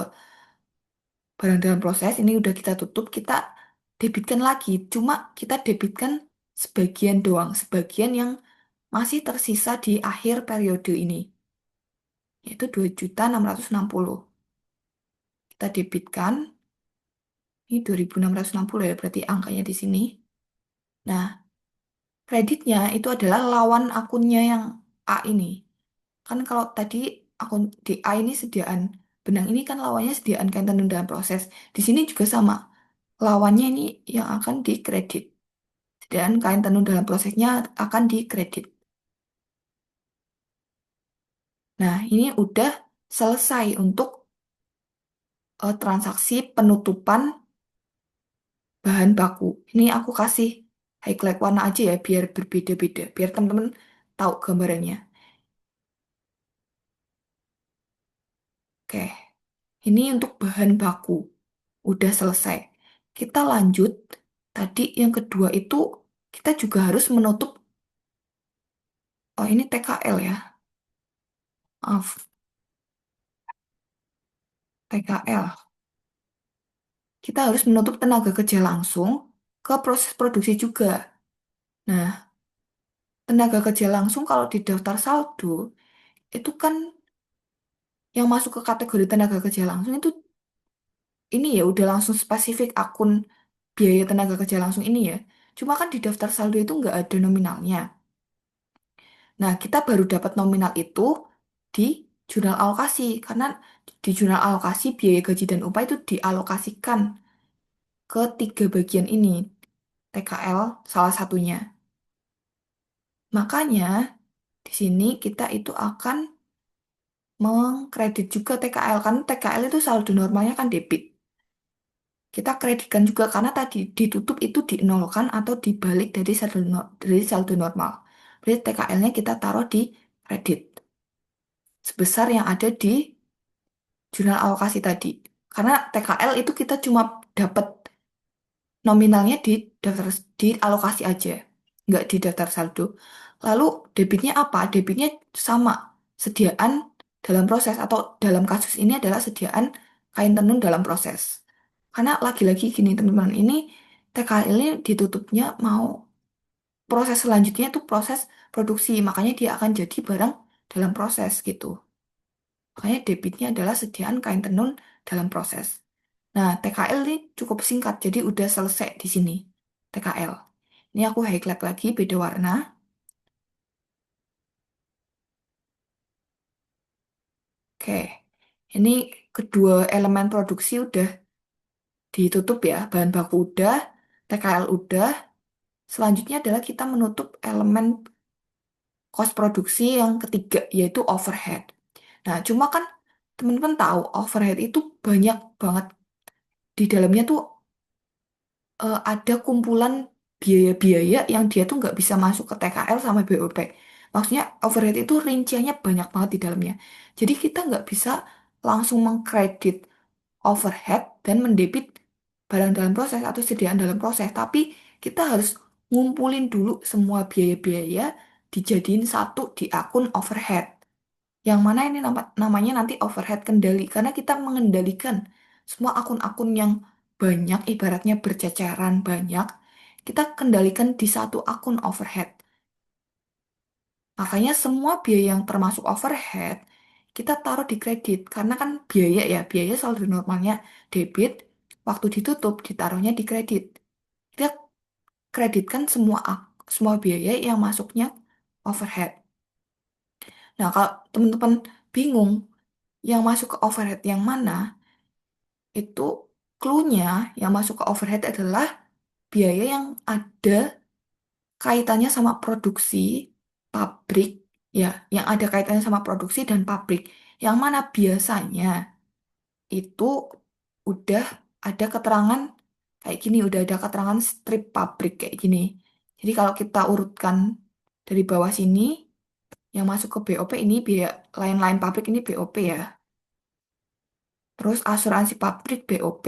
barang dalam proses, ini udah kita tutup, kita debitkan lagi. Cuma kita debitkan sebagian doang, sebagian yang masih tersisa di akhir periode ini, yaitu 2.660. Kita debitkan, ini 2.660 ya, berarti angkanya di sini. Nah, kreditnya itu adalah lawan akunnya yang A ini. Kan kalau tadi akun di A ini sediaan benang ini kan lawannya sediaan kain tenun dalam proses. Di sini juga sama. Lawannya ini yang akan dikredit. Sediaan kain tenun dalam prosesnya akan dikredit. Nah, ini udah selesai untuk transaksi penutupan bahan baku. Ini aku kasih highlight warna aja ya biar berbeda-beda, biar teman-teman tahu gambarannya. Oke, ini untuk bahan baku. Udah selesai. Kita lanjut. Tadi yang kedua itu kita juga harus menutup Oh, ini TKL ya. Maaf, TKL. Kita harus menutup tenaga kerja langsung ke proses produksi juga. Nah, tenaga kerja langsung kalau di daftar saldo, itu kan yang masuk ke kategori tenaga kerja langsung itu ini ya udah langsung spesifik akun biaya tenaga kerja langsung ini ya. Cuma kan di daftar saldo itu nggak ada nominalnya. Nah, kita baru dapat nominal itu di jurnal alokasi karena di jurnal alokasi biaya gaji dan upah itu dialokasikan ke tiga bagian ini, TKL salah satunya. Makanya di sini kita itu akan mengkredit juga TKL kan TKL itu saldo normalnya kan debit. Kita kreditkan juga karena tadi ditutup itu dinolkan atau dibalik dari saldo, dari saldo normal. Berarti TKL-nya kita taruh di kredit sebesar yang ada di jurnal alokasi tadi. Karena TKL itu kita cuma dapat nominalnya di daftar di alokasi aja, nggak di daftar saldo. Lalu debitnya apa? Debitnya sama, sediaan dalam proses atau dalam kasus ini adalah sediaan kain tenun dalam proses. Karena lagi-lagi gini teman-teman, ini TKL ini ditutupnya mau proses selanjutnya itu proses produksi, makanya dia akan jadi barang dalam proses gitu. Makanya debitnya adalah sediaan kain tenun dalam proses. Nah, TKL ini cukup singkat, jadi udah selesai di sini. TKL. Ini aku highlight lagi, beda warna. Oke, ini kedua elemen produksi udah ditutup ya. Bahan baku udah, TKL udah. Selanjutnya adalah kita menutup elemen cost produksi yang ketiga, yaitu overhead. Nah, cuma kan teman-teman tahu overhead itu banyak banget. Di dalamnya tuh ada kumpulan biaya-biaya yang dia tuh nggak bisa masuk ke TKL sama BOP. Maksudnya overhead itu rinciannya banyak banget di dalamnya. Jadi kita nggak bisa langsung mengkredit overhead dan mendebit barang dalam proses atau sediaan dalam proses. Tapi kita harus ngumpulin dulu semua biaya-biaya dijadiin satu di akun overhead. Yang mana ini namanya nanti overhead kendali. Karena kita mengendalikan semua akun-akun yang banyak, ibaratnya berceceran banyak, kita kendalikan di satu akun overhead. Makanya semua biaya yang termasuk overhead, kita taruh di kredit. Karena kan biaya ya, biaya saldo normalnya debit, waktu ditutup ditaruhnya di kredit. Kita kreditkan semua biaya yang masuknya overhead. Nah, kalau teman-teman bingung yang masuk ke overhead yang mana, itu clue-nya yang masuk ke overhead adalah biaya yang ada kaitannya sama produksi pabrik, ya, yang ada kaitannya sama produksi dan pabrik. Yang mana biasanya itu udah ada keterangan kayak gini, udah ada keterangan strip pabrik kayak gini. Jadi kalau kita urutkan dari bawah sini, yang masuk ke BOP ini biaya lain-lain pabrik ini BOP ya. Terus asuransi pabrik BOP.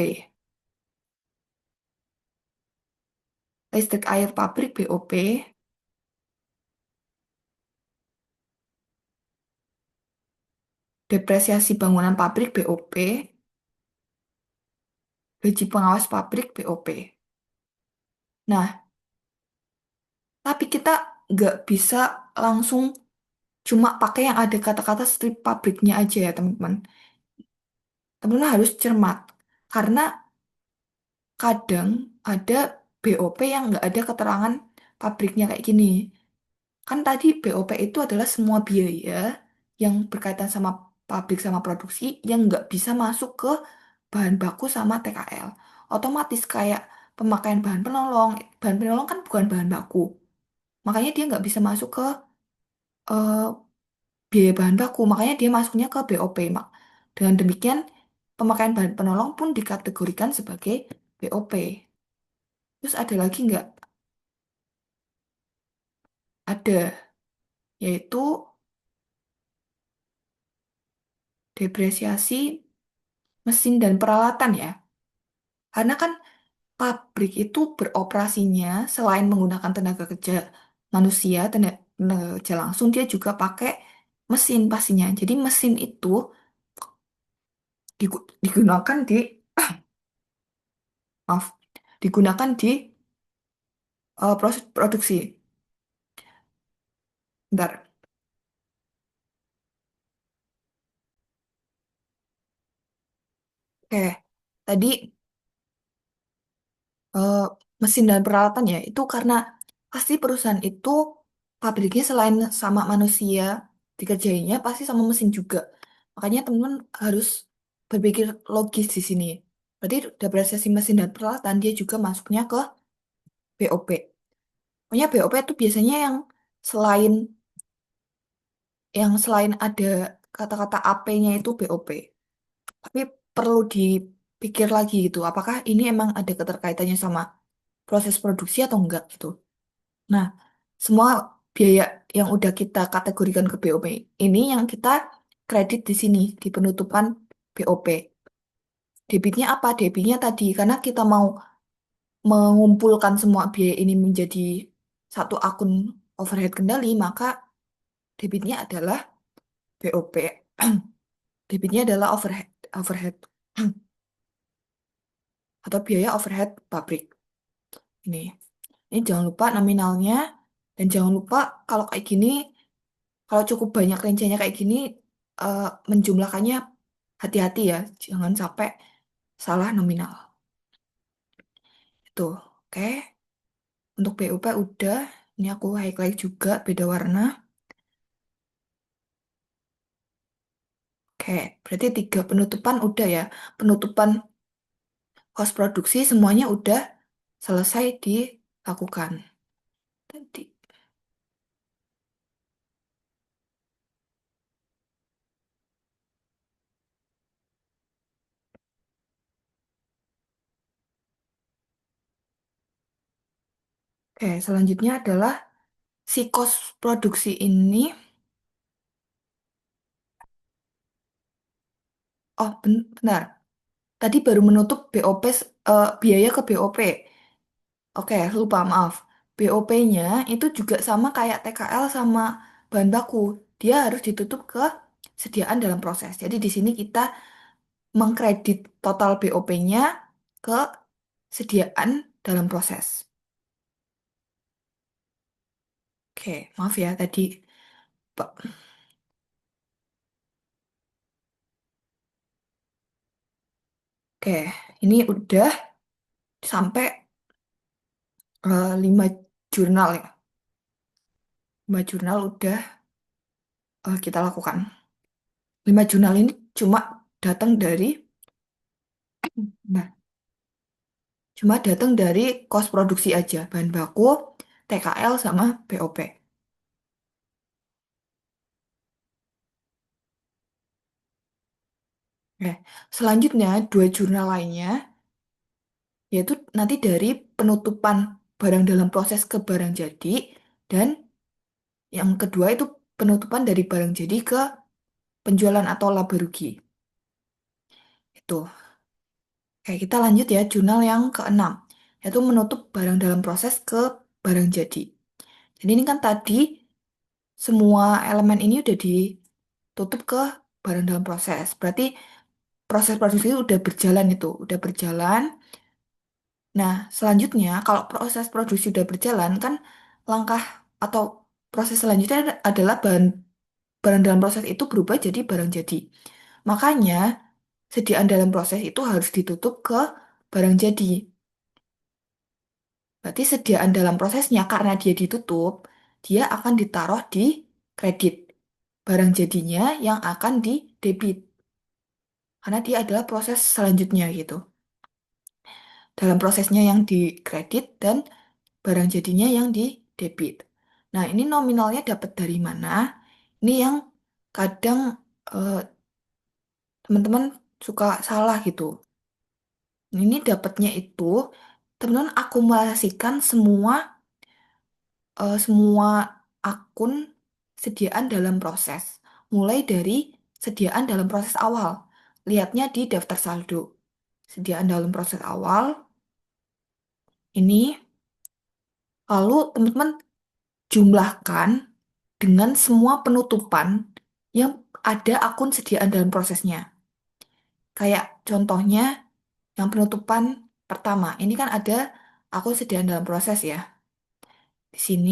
Listrik air pabrik BOP, depresiasi bangunan pabrik BOP, gaji pengawas pabrik BOP. Nah, tapi kita nggak bisa langsung cuma pakai yang ada kata-kata strip pabriknya aja ya teman-teman. Teman-teman harus cermat, karena kadang ada BOP yang nggak ada keterangan pabriknya kayak gini. Kan tadi BOP itu adalah semua biaya yang berkaitan sama pabrik sama produksi yang nggak bisa masuk ke bahan baku sama TKL. Otomatis kayak pemakaian bahan penolong. Bahan penolong kan bukan bahan baku. Makanya dia nggak bisa masuk ke eh, biaya bahan baku. Makanya dia masuknya ke BOP. Dengan demikian, pemakaian bahan penolong pun dikategorikan sebagai BOP. Terus ada lagi nggak? Ada, yaitu depresiasi mesin dan peralatan ya. Karena kan pabrik itu beroperasinya selain menggunakan tenaga kerja manusia, Nah, aja langsung dia juga pakai mesin pastinya. Jadi mesin itu digunakan di, maaf, digunakan di proses produksi. Bentar. Oke, tadi eh, mesin dan peralatan ya, itu karena pasti perusahaan itu pabriknya selain sama manusia dikerjainnya, pasti sama mesin juga. Makanya teman-teman harus berpikir logis di sini. Berarti udah prosesi mesin dan peralatan, dia juga masuknya ke BOP. Pokoknya BOP itu biasanya selain selain ada kata-kata AP-nya itu BOP. Tapi perlu dipikir lagi gitu, apakah ini emang ada keterkaitannya sama proses produksi atau enggak gitu. Nah, semua biaya yang udah kita kategorikan ke BOP ini yang kita kredit di sini di penutupan BOP. Debitnya apa? Debitnya tadi karena kita mau mengumpulkan semua biaya ini menjadi satu akun overhead kendali, maka debitnya adalah BOP. Debitnya adalah overhead overhead atau biaya overhead pabrik. Ini. Ini jangan lupa nominalnya dan jangan lupa kalau kayak gini, kalau cukup banyak rinciannya kayak gini, eh, menjumlahkannya hati-hati ya, jangan sampai salah nominal. Itu, oke. Untuk PUP udah, ini aku highlight juga beda warna. Oke, berarti tiga penutupan udah ya. Penutupan kos produksi semuanya udah selesai dilakukan. Tadi. Oke, selanjutnya adalah si kos produksi ini. Oh, benar. Tadi baru menutup BOP, biaya ke BOP. Oke, lupa, maaf. BOP-nya itu juga sama kayak TKL sama bahan baku. Dia harus ditutup ke sediaan dalam proses. Jadi di sini kita mengkredit total BOP-nya ke sediaan dalam proses. Oke, maaf ya tadi, Pak. Oke, ini udah sampai 5 jurnal ya. 5 jurnal udah kita lakukan. 5 jurnal ini cuma datang dari, nah, cuma datang dari kos produksi aja, bahan baku, TKL sama BOP. Oke. Selanjutnya, 2 jurnal lainnya, yaitu nanti dari penutupan barang dalam proses ke barang jadi, dan yang kedua itu penutupan dari barang jadi ke penjualan atau laba rugi. Itu. Oke, kita lanjut ya, jurnal yang keenam, yaitu menutup barang dalam proses ke barang jadi. Jadi ini kan tadi semua elemen ini udah ditutup ke barang dalam proses. Berarti proses produksi itu udah berjalan itu, udah berjalan. Nah, selanjutnya kalau proses produksi udah berjalan kan langkah atau proses selanjutnya adalah barang dalam proses itu berubah jadi barang jadi. Makanya sediaan dalam proses itu harus ditutup ke barang jadi. Berarti sediaan dalam prosesnya karena dia ditutup, dia akan ditaruh di kredit. Barang jadinya yang akan di debit. Karena dia adalah proses selanjutnya gitu. Dalam prosesnya yang di kredit dan barang jadinya yang di debit. Nah, ini nominalnya dapat dari mana? Ini yang kadang eh, teman-teman suka salah gitu. Ini dapatnya itu teman-teman akumulasikan semua akun sediaan dalam proses. Mulai dari sediaan dalam proses awal. Lihatnya di daftar saldo. Sediaan dalam proses awal ini lalu teman-teman jumlahkan. dengan semua penutupan yang ada akun sediaan dalam prosesnya. Kayak contohnya yang penutupan pertama, ini kan ada akun sediaan dalam proses ya. Di sini.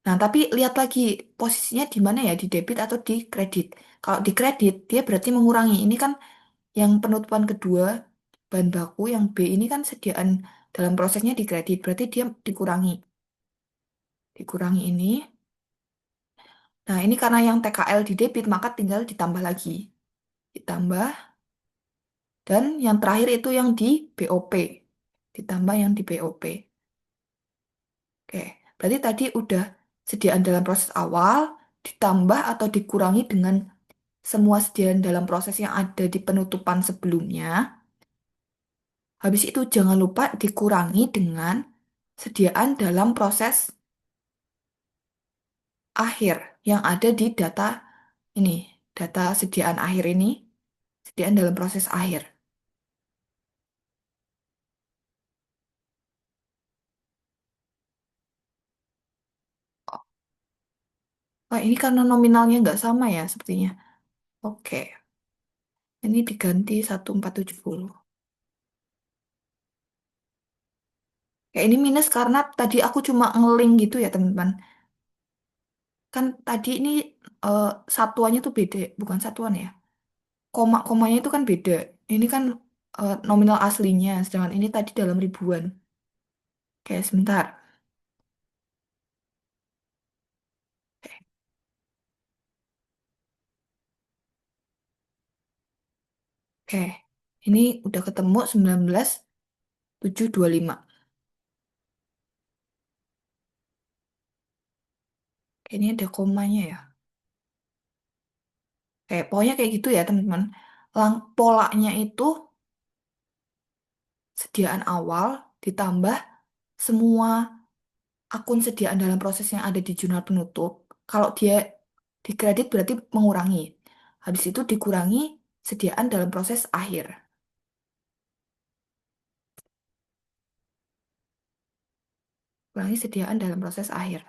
Nah, tapi lihat lagi posisinya di mana ya, di debit atau di kredit. Kalau di kredit, dia berarti mengurangi. Ini kan yang penutupan kedua, bahan baku, yang B ini kan sediaan dalam prosesnya di kredit, berarti dia dikurangi. Dikurangi ini. Nah, ini karena yang TKL di debit, maka tinggal ditambah lagi. Ditambah, dan yang terakhir itu yang di BOP. Ditambah yang di BOP. Oke, berarti tadi udah sediaan dalam proses awal, ditambah atau dikurangi dengan semua sediaan dalam proses yang ada di penutupan sebelumnya. Habis itu jangan lupa dikurangi dengan sediaan dalam proses akhir yang ada di data ini. Data sediaan akhir ini, sediaan dalam proses akhir. Oh, ini karena nominalnya nggak sama ya sepertinya. Oke, ini diganti 1470. Ya, ini minus karena tadi aku cuma ngeling gitu ya teman-teman. Kan tadi ini eh, satuannya tuh beda, bukan satuan ya. Koma-komanya itu kan beda. Ini kan nominal aslinya, sedangkan ini tadi dalam ribuan. Oke, sebentar. Oke, oke. Ini udah ketemu 19.725. Oke, ini ada komanya ya. Oke, pokoknya kayak gitu ya teman-teman. Polanya itu sediaan awal ditambah semua akun sediaan dalam proses yang ada di jurnal penutup. Kalau dia dikredit berarti mengurangi. Habis itu dikurangi sediaan dalam proses akhir. Kurangi sediaan dalam proses akhir.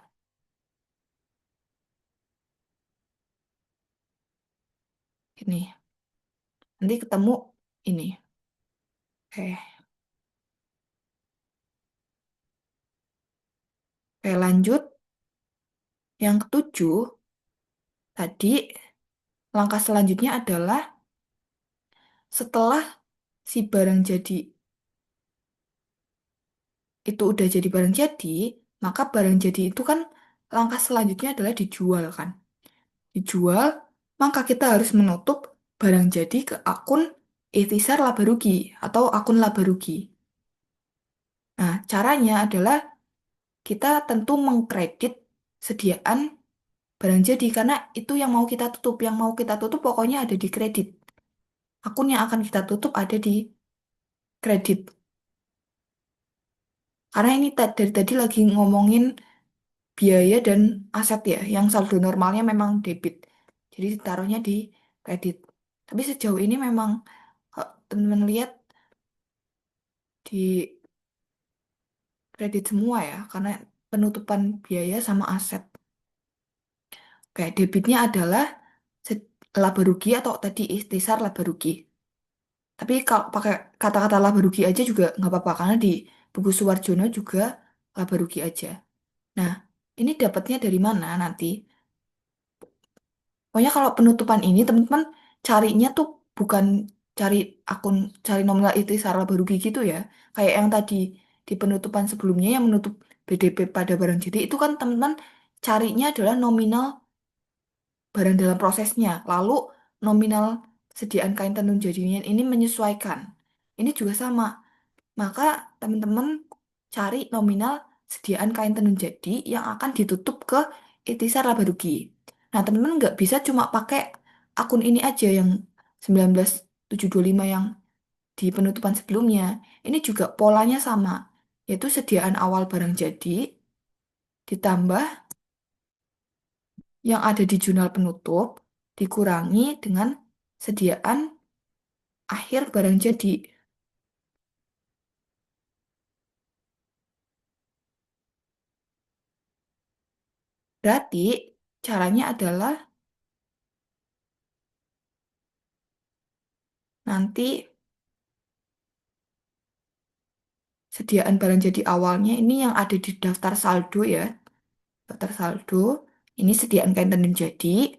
Ini. Nanti ketemu ini. Oke. Oke, lanjut. Yang ketujuh, tadi langkah selanjutnya adalah setelah si barang jadi itu udah jadi barang jadi, maka barang jadi itu kan langkah selanjutnya adalah dijual kan. Dijual, maka kita harus menutup barang jadi ke akun ikhtisar laba rugi atau akun laba rugi. Nah, caranya adalah kita tentu mengkredit sediaan barang jadi karena itu yang mau kita tutup. Yang mau kita tutup pokoknya ada di kredit. Akun yang akan kita tutup ada di kredit. Karena ini dari tadi lagi ngomongin biaya dan aset ya, yang saldo normalnya memang debit. Jadi taruhnya di kredit. Tapi sejauh ini memang teman-teman lihat di kredit semua ya, karena penutupan biaya sama aset. Kayak debitnya adalah se- laba rugi atau tadi ikhtisar laba rugi. Tapi kalau pakai kata-kata laba rugi aja juga nggak apa-apa, karena di buku Suwarjono juga laba rugi aja. Nah, ini dapatnya dari mana nanti? Pokoknya kalau penutupan ini teman-teman carinya tuh bukan cari akun cari nominal itu secara baru gitu ya. Kayak yang tadi di penutupan sebelumnya yang menutup BDP pada barang jadi itu kan teman-teman carinya adalah nominal barang dalam prosesnya. Lalu nominal sediaan kain tenun jadinya ini menyesuaikan. Ini juga sama. Maka teman-teman cari nominal sediaan kain tenun jadi yang akan ditutup ke ikhtisar laba rugi. Nah, teman-teman nggak bisa cuma pakai akun ini aja yang 19.725 yang di penutupan sebelumnya. Ini juga polanya sama, yaitu sediaan awal barang jadi ditambah yang ada di jurnal penutup dikurangi dengan sediaan akhir barang jadi. Berarti Caranya adalah nanti sediaan barang jadi awalnya ini yang ada di daftar saldo ya. Daftar saldo, ini sediaan kain tenun jadi,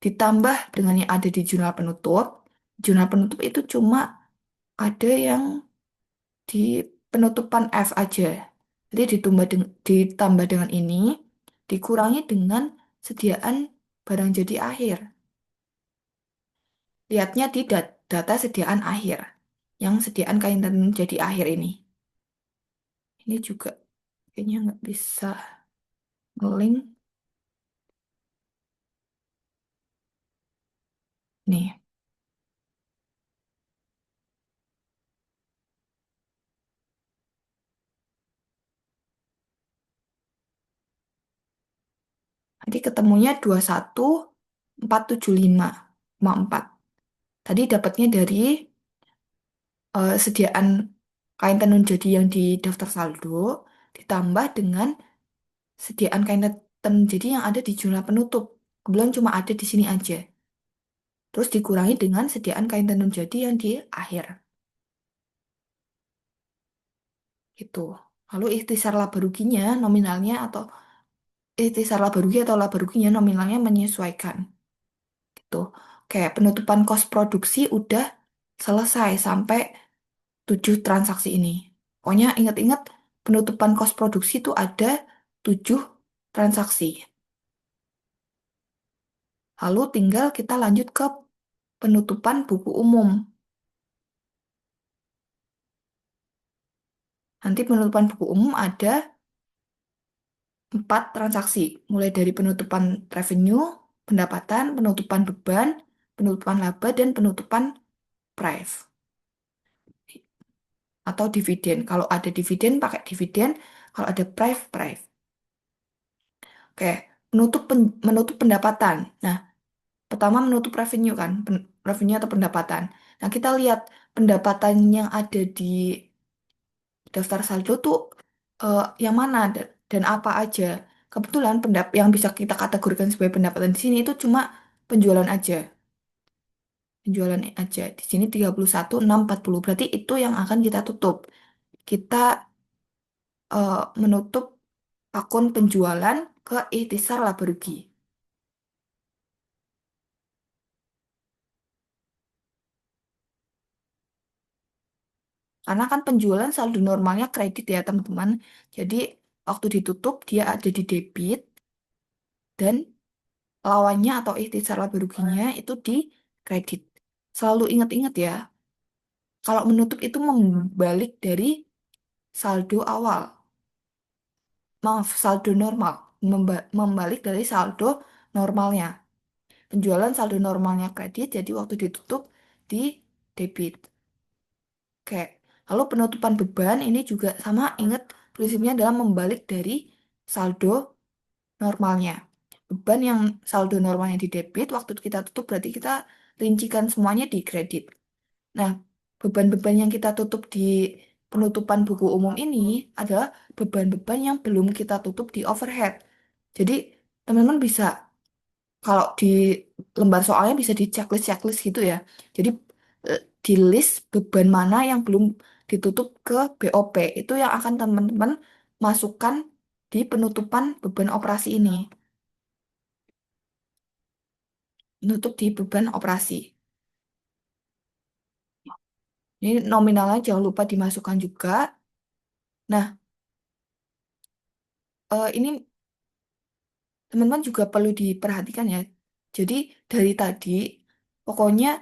ditambah dengan yang ada di jurnal penutup. Jurnal penutup itu cuma ada yang di penutupan F aja. Jadi ditambah dengan ini, dikurangi dengan sediaan barang jadi akhir. Lihatnya di data sediaan akhir, yang sediaan kain tenun jadi akhir ini. Ini juga kayaknya nggak bisa nge-link. Nih, nanti ketemunya 21.475,4. Tadi dapatnya dari sediaan kain tenun jadi yang di daftar saldo, ditambah dengan sediaan kain tenun jadi yang ada di jurnal penutup. Kebetulan cuma ada di sini aja. Terus dikurangi dengan sediaan kain tenun jadi yang di akhir. Gitu. Lalu ikhtisar laba ruginya nominalnya atau ikhtisar laba rugi atau laba ruginya nominalnya menyesuaikan. Gitu. Kayak penutupan kos produksi udah selesai sampai 7 transaksi ini. Pokoknya ingat-ingat penutupan kos produksi itu ada 7 transaksi. Lalu tinggal kita lanjut ke penutupan buku umum. Nanti penutupan buku umum ada 4 transaksi, mulai dari penutupan revenue, pendapatan, penutupan beban, penutupan laba, dan penutupan price atau dividen. Kalau ada dividen, pakai dividen. Kalau ada price, price. Oke, menutup pendapatan. Nah, pertama menutup revenue kan, revenue atau pendapatan. Nah, kita lihat pendapatan yang ada di daftar saldo tuh yang mana dan apa aja. Kebetulan yang bisa kita kategorikan sebagai pendapatan di sini itu cuma penjualan aja. Penjualan aja. Di sini 31.640. Berarti itu yang akan kita tutup. Kita menutup akun penjualan ke ikhtisar laba rugi. Karena kan penjualan saldo normalnya kredit ya teman-teman. Jadi waktu ditutup dia ada di debit dan lawannya atau ikhtisar laba ruginya itu di kredit. Selalu ingat-ingat ya, kalau menutup itu membalik dari saldo awal. Maaf, saldo normal. Membalik dari saldo normalnya. Penjualan saldo normalnya kredit, jadi waktu ditutup di debit. Oke. Lalu penutupan beban ini juga sama, ingat prinsipnya adalah membalik dari saldo normalnya. Beban yang saldo normalnya di debit, waktu kita tutup berarti kita rincikan semuanya di kredit. Nah, beban-beban yang kita tutup di penutupan buku umum ini adalah beban-beban yang belum kita tutup di overhead. Jadi, teman-teman bisa, kalau di lembar soalnya bisa di checklist-checklist gitu ya. Jadi, di list beban mana yang belum ditutup ke BOP. Itu yang akan teman-teman masukkan di penutupan beban operasi ini. Nutup di beban operasi. Ini nominalnya jangan lupa dimasukkan juga. Nah, ini teman-teman juga perlu diperhatikan ya. Jadi dari tadi, pokoknya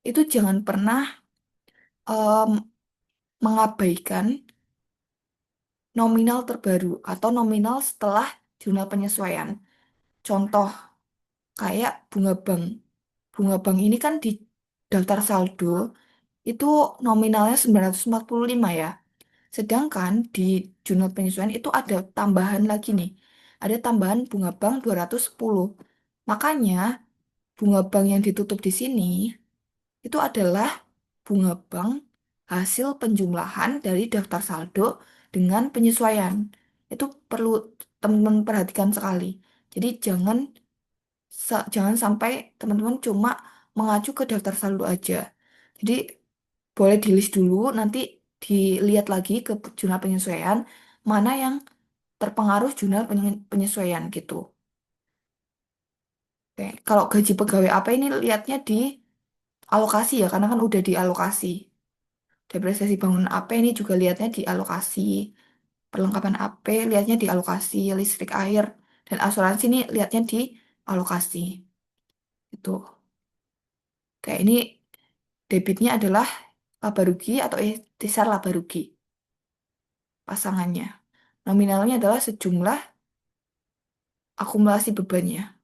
itu jangan pernah em, mengabaikan nominal terbaru atau nominal setelah jurnal penyesuaian. Contoh kayak bunga bank. Bunga bank ini kan di daftar saldo itu nominalnya 945 ya. Sedangkan di jurnal penyesuaian itu ada tambahan lagi nih. Ada tambahan bunga bank 210. Makanya bunga bank yang ditutup di sini itu adalah bunga bank hasil penjumlahan dari daftar saldo dengan penyesuaian. Itu perlu teman-teman perhatikan sekali. Jadi jangan Jangan sampai teman-teman cuma mengacu ke daftar saldo aja. Jadi boleh di list dulu, nanti dilihat lagi ke jurnal penyesuaian mana yang terpengaruh jurnal penyesuaian gitu. Oke, kalau gaji pegawai apa ini lihatnya di alokasi ya, karena kan udah dialokasi. Depresiasi bangunan AP ini juga lihatnya di alokasi. Perlengkapan AP lihatnya di alokasi. Listrik, air, dan asuransi ini lihatnya di alokasi. Itu. Kayak ini debitnya adalah laba rugi atau ikhtisar laba rugi pasangannya. Nominalnya adalah sejumlah akumulasi bebannya.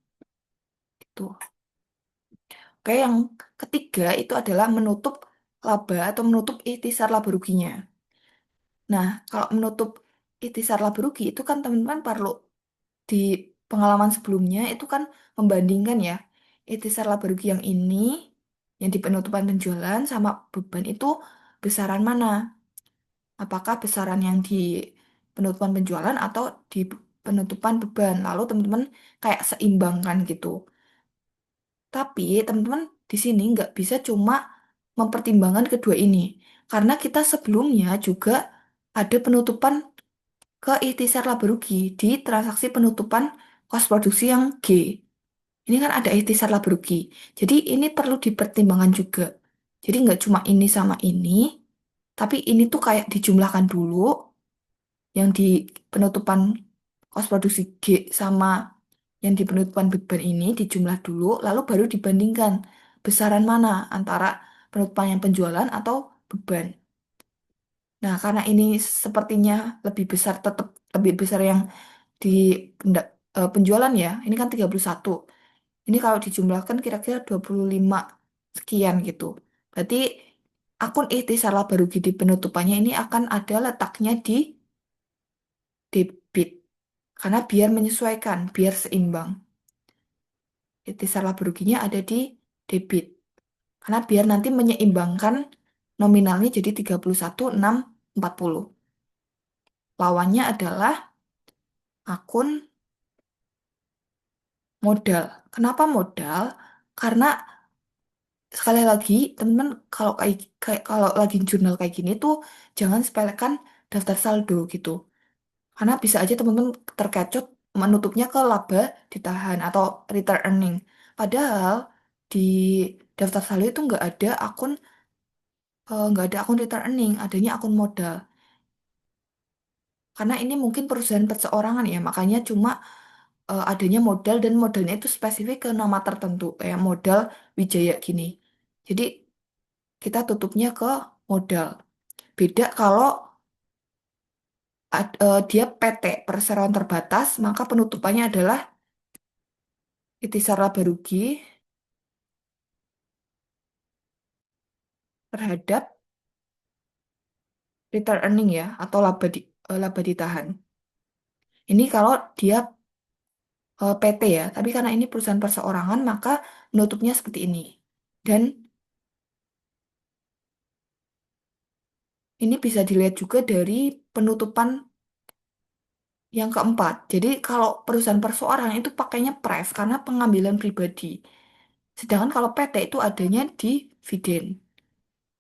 Itu. Oke, yang ketiga itu adalah menutup laba atau menutup ikhtisar laba ruginya. Nah, kalau menutup ikhtisar laba rugi itu kan teman-teman perlu di pengalaman sebelumnya itu kan membandingkan ya ikhtisar laba rugi yang ini yang di penutupan penjualan sama beban itu besaran mana? Apakah besaran yang di penutupan penjualan atau di penutupan beban? Lalu teman-teman kayak seimbangkan gitu. Tapi teman-teman di sini nggak bisa cuma mempertimbangkan kedua ini karena kita sebelumnya juga ada penutupan ke ikhtisar laba rugi di transaksi penutupan kos produksi yang G. Ini kan ada ikhtisar laba rugi. Jadi ini perlu dipertimbangkan juga. Jadi nggak cuma ini sama ini, tapi ini tuh kayak dijumlahkan dulu yang di penutupan kos produksi G sama yang di penutupan beban ini dijumlah dulu, lalu baru dibandingkan besaran mana antara penutupan yang penjualan atau beban. Nah, karena ini sepertinya lebih besar, tetap lebih besar yang di penjualan ya. Ini kan 31. Ini kalau dijumlahkan kira-kira 25 sekian gitu. Berarti akun ikhtisar laba rugi di penutupannya ini akan ada letaknya di debit. Karena biar menyesuaikan, biar seimbang. Ikhtisar laba ruginya ada di debit. Karena biar nanti menyeimbangkan nominalnya jadi 31.640. Lawannya adalah akun modal. Kenapa modal? Karena sekali lagi, teman-teman kalau kalau lagi jurnal kayak gini tuh jangan sepelekan daftar saldo gitu. Karena bisa aja teman-teman terkecut menutupnya ke laba ditahan atau return earning. Padahal di daftar saldo itu nggak ada akun return earning, adanya akun modal. Karena ini mungkin perusahaan perseorangan ya, makanya cuma adanya modal dan modalnya itu spesifik ke nama tertentu kayak modal Wijaya gini. Jadi kita tutupnya ke modal. Beda kalau dia PT, perseroan terbatas, maka penutupannya adalah ikhtisar laba rugi terhadap return earning ya, atau laba ditahan. Ini kalau dia PT ya, tapi karena ini perusahaan perseorangan, maka penutupnya seperti ini. Dan ini bisa dilihat juga dari penutupan yang keempat. Jadi kalau perusahaan perseorangan itu pakainya pref karena pengambilan pribadi. Sedangkan kalau PT itu adanya dividen.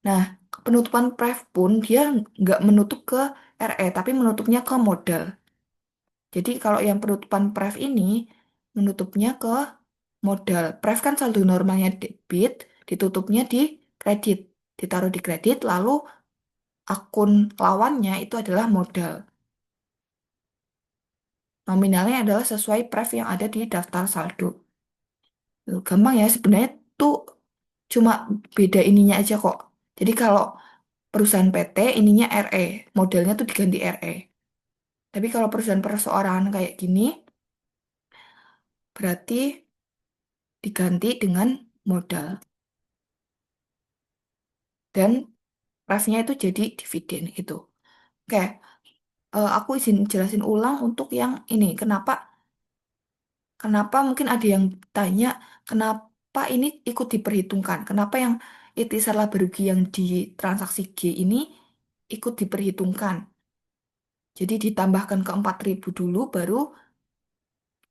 Nah, penutupan pref pun dia nggak menutup ke RE, tapi menutupnya ke modal. Jadi kalau yang penutupan pref ini menutupnya ke modal. Pref kan saldo normalnya debit, ditutupnya di kredit. Ditaruh di kredit, lalu akun lawannya itu adalah modal. Nominalnya adalah sesuai pref yang ada di daftar saldo. Gampang ya, sebenarnya tuh cuma beda ininya aja kok. Jadi kalau perusahaan PT ininya RE, modelnya tuh diganti RE. Tapi kalau perusahaan perseorangan kayak gini, berarti diganti dengan modal. Dan prefnya itu jadi dividen gitu. Oke, aku izin jelasin ulang untuk yang ini. Kenapa mungkin ada yang tanya, kenapa ini ikut diperhitungkan? Kenapa yang ikhtisar laba rugi yang di transaksi G ini ikut diperhitungkan? Jadi ditambahkan ke 4.000 dulu, baru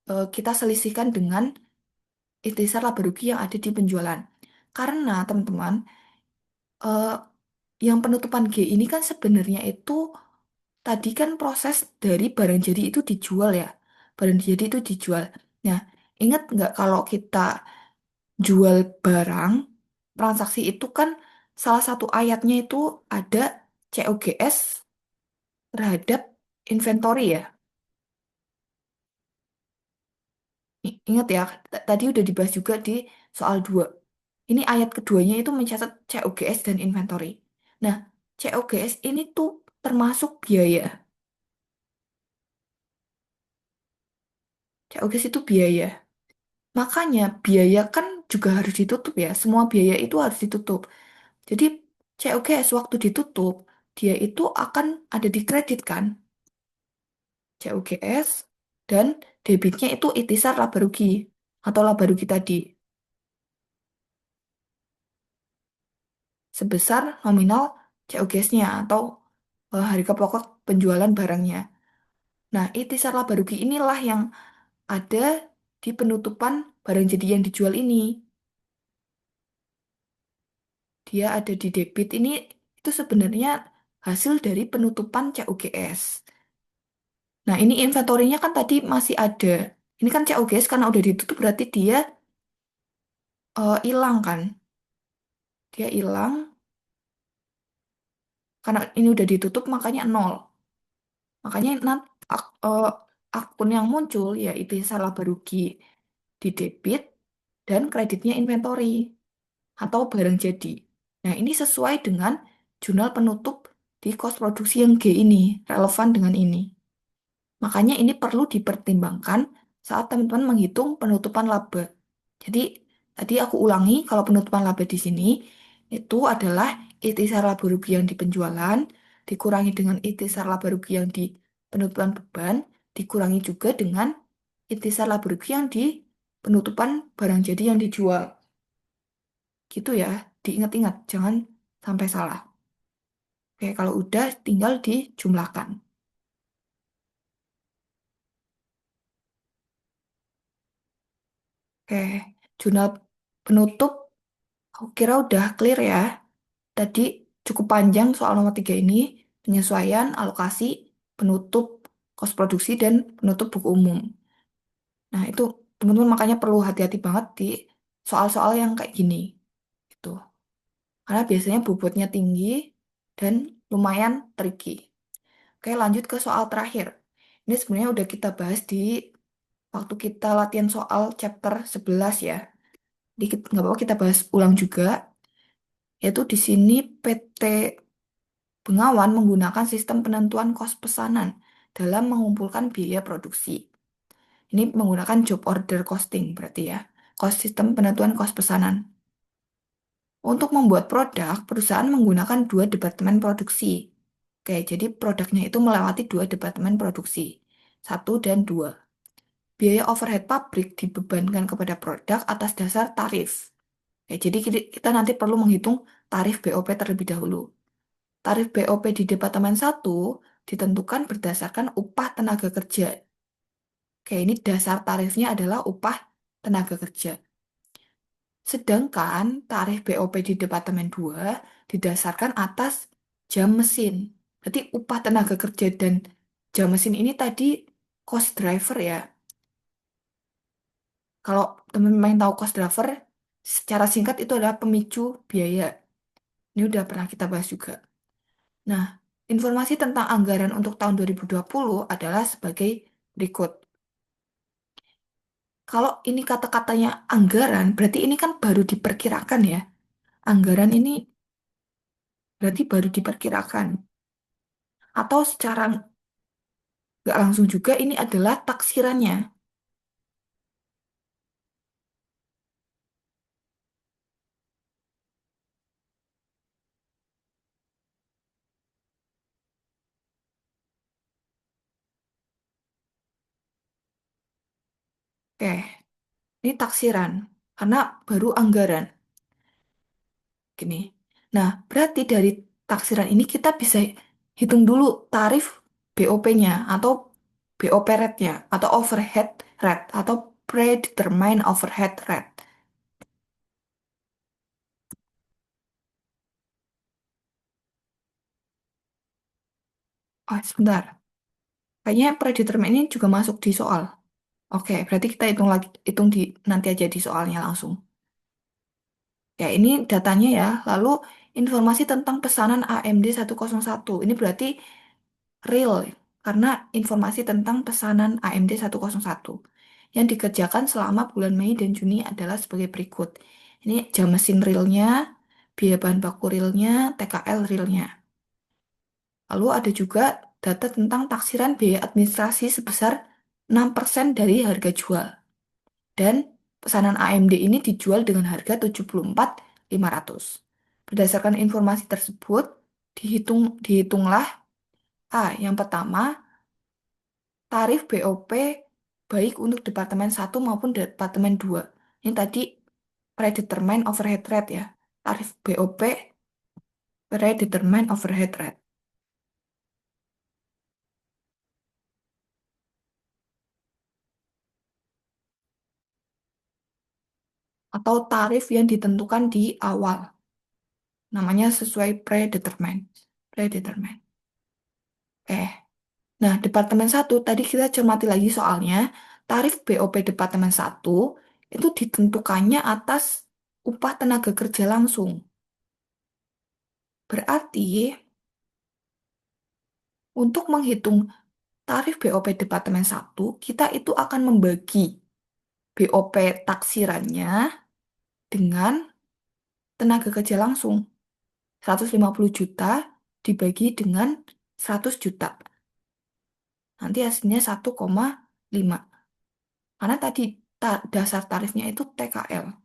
kita selisihkan dengan ikhtisar laba rugi yang ada di penjualan. Karena teman-teman, eh, yang penutupan G ini kan sebenarnya itu tadi kan proses dari barang jadi itu dijual ya. Barang jadi itu dijual. Nah, ingat nggak kalau kita jual barang, transaksi itu kan salah satu ayatnya itu ada COGS terhadap inventory ya. Ingat ya, tadi udah dibahas juga di soal 2. Ini ayat keduanya itu mencatat COGS dan inventory. Nah, COGS ini tuh termasuk biaya. COGS itu biaya. Makanya biaya kan juga harus ditutup ya. Semua biaya itu harus ditutup. Jadi COGS waktu ditutup, dia itu akan ada di kredit kan. COGS dan debitnya itu ikhtisar laba rugi atau laba rugi tadi sebesar nominal COGS-nya atau harga pokok penjualan barangnya. Nah, ikhtisar laba rugi inilah yang ada di penutupan barang jadi yang dijual ini. Dia ada di debit ini itu sebenarnya hasil dari penutupan COGS. Nah, ini inventorinya kan tadi masih ada. Ini kan COGS karena udah ditutup berarti dia hilang kan. Dia hilang karena ini udah ditutup makanya nol. Makanya nanti akun yang muncul yaitu salah barugi di debit dan kreditnya inventory atau barang jadi. Nah, ini sesuai dengan jurnal penutup di kos produksi yang G ini, relevan dengan ini. Makanya ini perlu dipertimbangkan saat teman-teman menghitung penutupan laba. Jadi, tadi aku ulangi kalau penutupan laba di sini itu adalah ikhtisar laba rugi yang di penjualan dikurangi dengan ikhtisar laba rugi yang di penutupan beban dikurangi juga dengan ikhtisar laba rugi yang di penutupan barang jadi yang dijual. Gitu ya, diingat-ingat, jangan sampai salah. Oke, kalau udah tinggal dijumlahkan. Oke, jurnal penutup aku kira udah clear ya. Tadi cukup panjang soal nomor 3 ini, penyesuaian, alokasi, penutup, kos produksi, dan penutup buku umum. Nah, itu teman-teman makanya perlu hati-hati banget di soal-soal yang kayak gini. Gitu. Karena biasanya bobotnya tinggi dan lumayan tricky. Oke, lanjut ke soal terakhir. Ini sebenarnya udah kita bahas di waktu kita latihan soal chapter 11 ya. Dikit, nggak apa-apa kita bahas ulang juga. Yaitu di sini PT Bengawan menggunakan sistem penentuan kos pesanan dalam mengumpulkan biaya produksi. Ini menggunakan job order costing berarti ya. Kos sistem penentuan kos pesanan. Untuk membuat produk, perusahaan menggunakan dua departemen produksi. Oke, jadi produknya itu melewati dua departemen produksi. Satu dan dua. Biaya overhead pabrik dibebankan kepada produk atas dasar tarif. Oke, jadi kita nanti perlu menghitung tarif BOP terlebih dahulu. Tarif BOP di Departemen satu ditentukan berdasarkan upah tenaga kerja. Oke, ini dasar tarifnya adalah upah tenaga kerja. Sedangkan tarif BOP di Departemen 2 didasarkan atas jam mesin. Berarti upah tenaga kerja dan jam mesin ini tadi cost driver ya. Kalau teman-teman yang tahu cost driver, secara singkat itu adalah pemicu biaya. Ini udah pernah kita bahas juga. Nah, informasi tentang anggaran untuk tahun 2020 adalah sebagai berikut. Kalau ini kata-katanya anggaran, berarti ini kan baru diperkirakan ya. Anggaran ini berarti baru diperkirakan. Atau secara nggak langsung juga ini adalah taksirannya. Oke, ini taksiran. Karena baru anggaran. Gini. Nah, berarti dari taksiran ini kita bisa hitung dulu tarif BOP-nya atau BOP rate-nya atau overhead rate atau predetermined overhead rate. Oh, sebentar. Kayaknya predetermined ini juga masuk di soal. Oke, berarti kita hitung lagi, hitung di nanti aja di soalnya langsung. Ya, ini datanya ya. Lalu informasi tentang pesanan AMD satu. Ini berarti real karena informasi tentang pesanan AMD satu yang dikerjakan selama bulan Mei dan Juni adalah sebagai berikut. Ini jam mesin realnya, biaya bahan baku realnya, TKL realnya. Lalu ada juga data tentang taksiran biaya administrasi sebesar 6% dari harga jual. Dan pesanan AMD ini dijual dengan harga 74.500. Berdasarkan informasi tersebut, dihitunglah yang pertama, tarif BOP baik untuk Departemen satu maupun Departemen 2. Ini tadi predetermined overhead rate ya. Tarif BOP predetermined overhead rate. Atau tarif yang ditentukan di awal. Namanya sesuai predetermined. Predetermined. Eh, nah, Departemen satu tadi kita cermati lagi soalnya, tarif BOP Departemen satu itu ditentukannya atas upah tenaga kerja langsung. Berarti, untuk menghitung tarif BOP Departemen satu kita itu akan membagi BOP taksirannya dengan tenaga kerja langsung. 150 juta dibagi dengan 100 juta. Nanti hasilnya 1,5. Karena tadi dasar tarifnya itu TKL.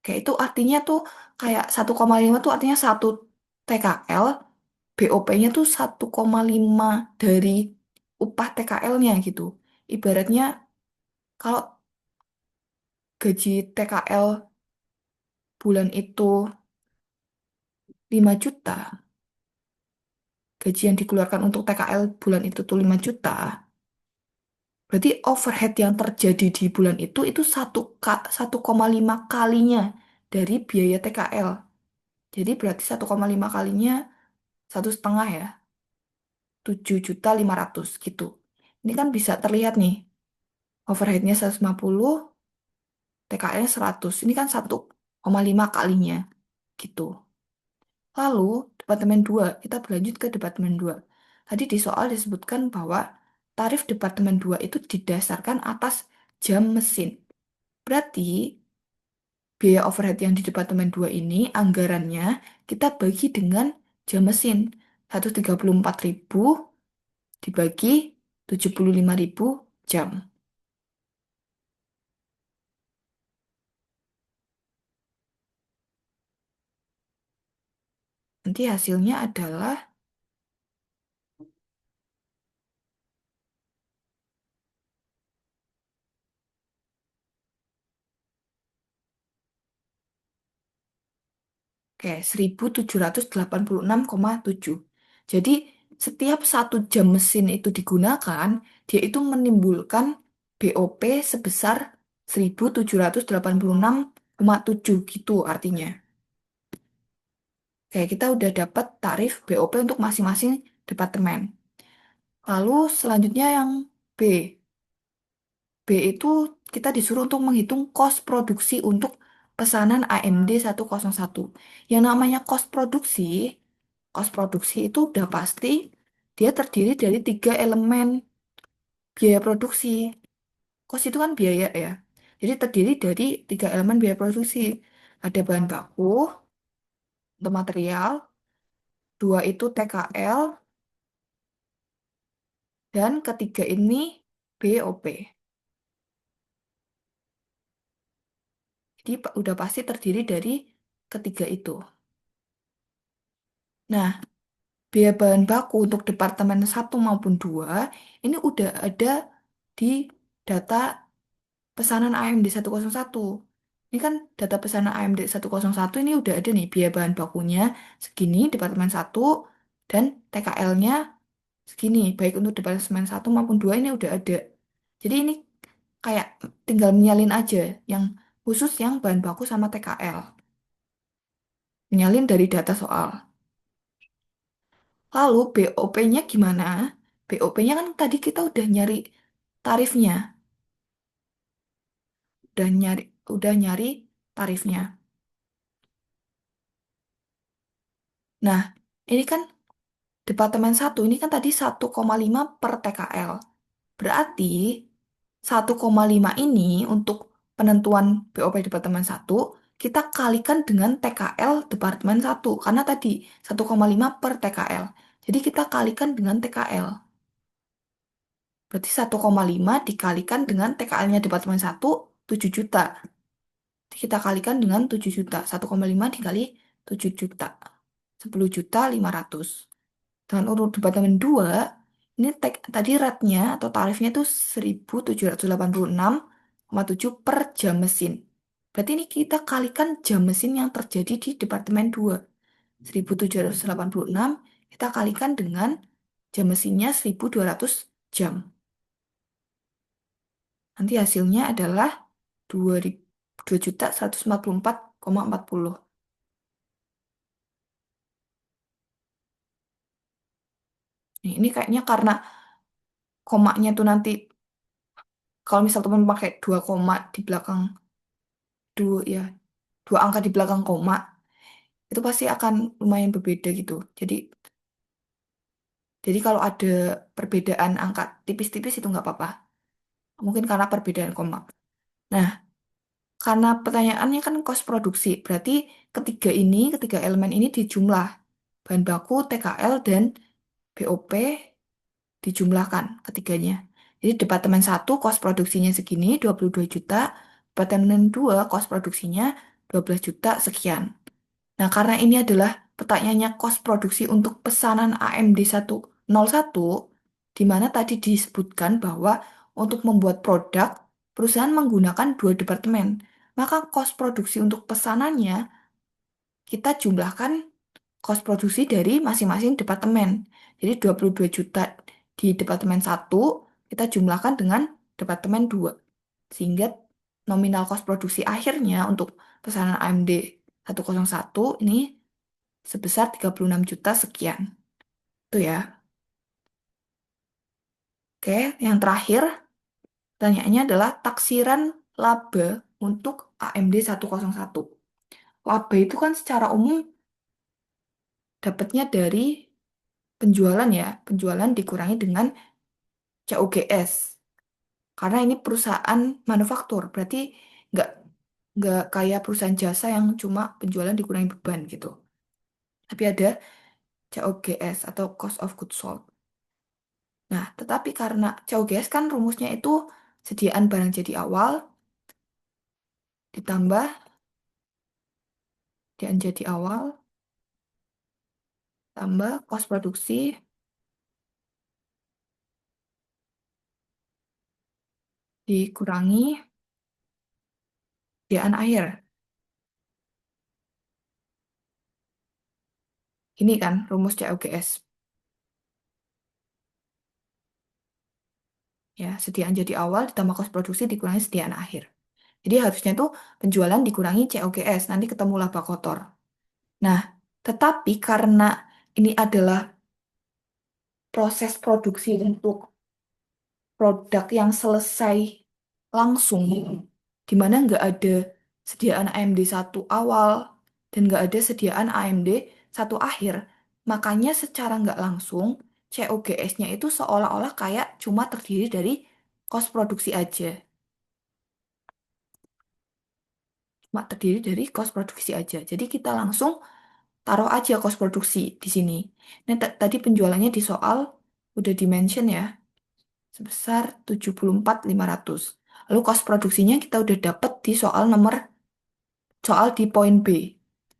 Kayak itu artinya tuh kayak 1,5 tuh artinya satu TKL, BOP-nya tuh 1,5 dari upah TKL-nya gitu. Ibaratnya kalau gaji TKL bulan itu 5 juta, gaji yang dikeluarkan untuk TKL bulan itu tuh 5 juta, berarti overhead yang terjadi di bulan itu 1,5 kalinya dari biaya TKL. Jadi berarti 1,5 kalinya 1,5 ya, 7.500.000 gitu. Ini kan bisa terlihat nih, overheadnya 150, TKL 100. Ini kan 1,5 kalinya gitu. Lalu, Departemen 2 kita berlanjut ke Departemen 2. Tadi di soal disebutkan bahwa tarif Departemen 2 itu didasarkan atas jam mesin. Berarti, biaya overhead yang di Departemen 2 ini, anggarannya kita bagi dengan jam mesin. 134.000 dibagi 75.000 jam. Nanti hasilnya adalah, oke, 1.786,7. Jadi, setiap satu jam mesin itu digunakan, dia itu menimbulkan BOP sebesar 1.786,7 gitu artinya. Oke, kita udah dapat tarif BOP untuk masing-masing departemen. Lalu selanjutnya yang B. B itu kita disuruh untuk menghitung kos produksi untuk pesanan AMD satu. Yang namanya kos produksi itu udah pasti dia terdiri dari tiga elemen biaya produksi. Kos itu kan biaya ya. Jadi terdiri dari tiga elemen biaya produksi. Ada bahan baku untuk material, dua itu TKL, dan ketiga ini BOP. Jadi udah pasti terdiri dari ketiga itu. Nah, biaya bahan baku untuk Departemen satu maupun 2 ini udah ada di data pesanan AMD satu. Ini kan data pesanan AMD satu ini udah ada nih biaya bahan bakunya segini Departemen satu dan TKL-nya segini, baik untuk departemen satu maupun dua ini udah ada. Jadi ini kayak tinggal menyalin aja, yang khusus yang bahan baku sama TKL. Menyalin dari data soal. Lalu BOP-nya gimana? BOP-nya kan tadi kita udah nyari tarifnya, udah nyari tarifnya. Nah, ini kan Departemen satu ini kan tadi 1,5 per TKL. Berarti 1,5 ini untuk penentuan BOP Departemen satu kita kalikan dengan TKL Departemen satu karena tadi 1,5 per TKL. Jadi kita kalikan dengan TKL. Berarti 1,5 dikalikan dengan TKL-nya Departemen satu 7 juta. Kita kalikan dengan 7 juta. 1,5 dikali 7 juta. 10,5 juta. Dengan urut departemen 2 ini tadi rate-nya atau tarifnya itu 1.786,7 per jam mesin. Berarti ini kita kalikan jam mesin yang terjadi di departemen 2. 1.786 kita kalikan dengan jam mesinnya 1.200 jam. Nanti hasilnya adalah 2.144,40. Ini kayaknya karena komanya tuh nanti kalau misal teman pakai dua koma di belakang dua ya dua angka di belakang koma itu pasti akan lumayan berbeda gitu. Jadi kalau ada perbedaan angka tipis-tipis itu nggak apa-apa. Mungkin karena perbedaan koma. Nah, karena pertanyaannya kan kos produksi, berarti ketiga elemen ini dijumlah. Bahan baku, TKL, dan BOP dijumlahkan ketiganya. Jadi Departemen satu kos produksinya segini, 22 juta. Departemen 2 kos produksinya 12 juta sekian. Nah, karena ini adalah pertanyaannya kos produksi untuk pesanan AMD satu, di mana tadi disebutkan bahwa untuk membuat produk, perusahaan menggunakan dua departemen. Maka kos produksi untuk pesanannya, kita jumlahkan kos produksi dari masing-masing departemen. Jadi 22 juta di departemen satu kita jumlahkan dengan departemen 2. Sehingga nominal kos produksi akhirnya untuk pesanan AMD satu ini sebesar 36 juta sekian. Itu ya. Oke, yang terakhir pertanyaannya adalah taksiran laba untuk AMD satu. Laba itu kan secara umum dapatnya dari penjualan ya. Penjualan dikurangi dengan COGS. Karena ini perusahaan manufaktur, berarti nggak nggak kayak perusahaan jasa yang cuma penjualan dikurangi beban gitu. Tapi ada COGS atau Cost of Goods Sold. Nah, tetapi karena COGS kan rumusnya itu sediaan barang jadi awal ditambah sediaan jadi awal tambah kos produksi dikurangi sediaan air. Ini kan rumus COGS. Ya, sediaan jadi awal ditambah kos produksi dikurangi sediaan akhir. Jadi harusnya itu penjualan dikurangi COGS, nanti ketemu laba kotor. Nah, tetapi karena ini adalah proses produksi untuk produk yang selesai langsung, di mana nggak ada sediaan AMD satu awal dan nggak ada sediaan AMD satu akhir, makanya secara nggak langsung COGS-nya itu seolah-olah kayak cuma terdiri dari kos produksi aja, cuma terdiri dari kos produksi aja. Jadi kita langsung taruh aja kos produksi di sini. Nah, tadi penjualannya di soal udah dimention ya, sebesar 74.500. Lalu kos produksinya kita udah dapet di soal di poin B.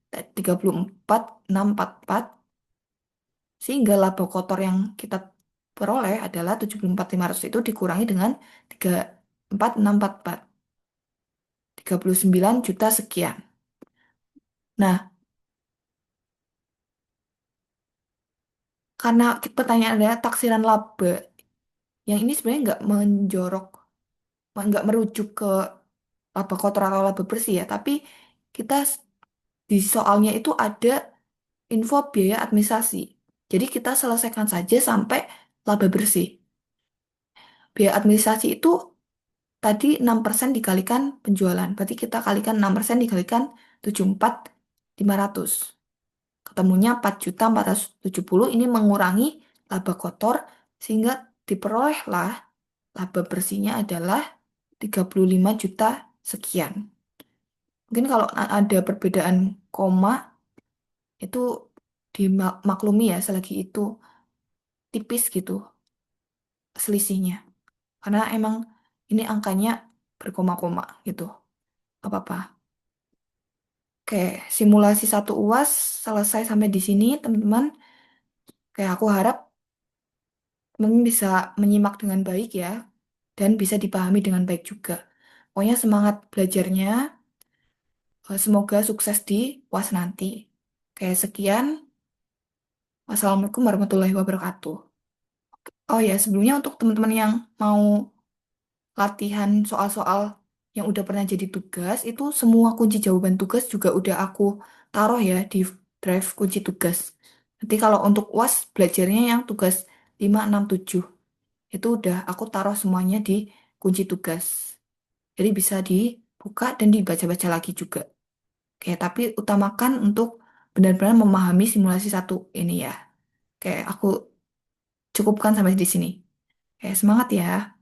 34.644 sehingga laba kotor yang kita peroleh adalah 74.500 itu dikurangi dengan 34.644. 39 juta sekian. Nah, karena pertanyaan adalah taksiran laba, yang ini sebenarnya nggak menjorok, nggak merujuk ke laba kotor atau laba bersih ya, tapi kita di soalnya itu ada info biaya administrasi. Jadi kita selesaikan saja sampai laba bersih. Biaya administrasi itu tadi 6% dikalikan penjualan. Berarti kita kalikan 6% dikalikan 74.500. Ketemunya 4.470. Ini mengurangi laba kotor sehingga diperolehlah laba bersihnya adalah 35 juta sekian. Mungkin kalau ada perbedaan koma itu dimaklumi ya selagi itu tipis gitu selisihnya. Karena emang ini angkanya berkoma-koma gitu. Gak apa-apa. Oke, simulasi satu UAS selesai sampai di sini, teman-teman. Kayak aku harap teman-teman bisa menyimak dengan baik ya, dan bisa dipahami dengan baik juga. Pokoknya semangat belajarnya, semoga sukses di UAS nanti. Oke, sekian. Wassalamualaikum warahmatullahi wabarakatuh. Oh ya, sebelumnya untuk teman-teman yang mau latihan soal-soal yang udah pernah jadi tugas, itu semua kunci jawaban tugas juga udah aku taruh ya di drive kunci tugas. Nanti kalau untuk UAS belajarnya yang tugas 5, 6, 7 itu udah aku taruh semuanya di kunci tugas. Jadi bisa dibuka dan dibaca-baca lagi juga. Oke, tapi utamakan untuk benar-benar memahami simulasi satu ini ya. Oke, aku cukupkan sampai di sini. Oke, semangat ya.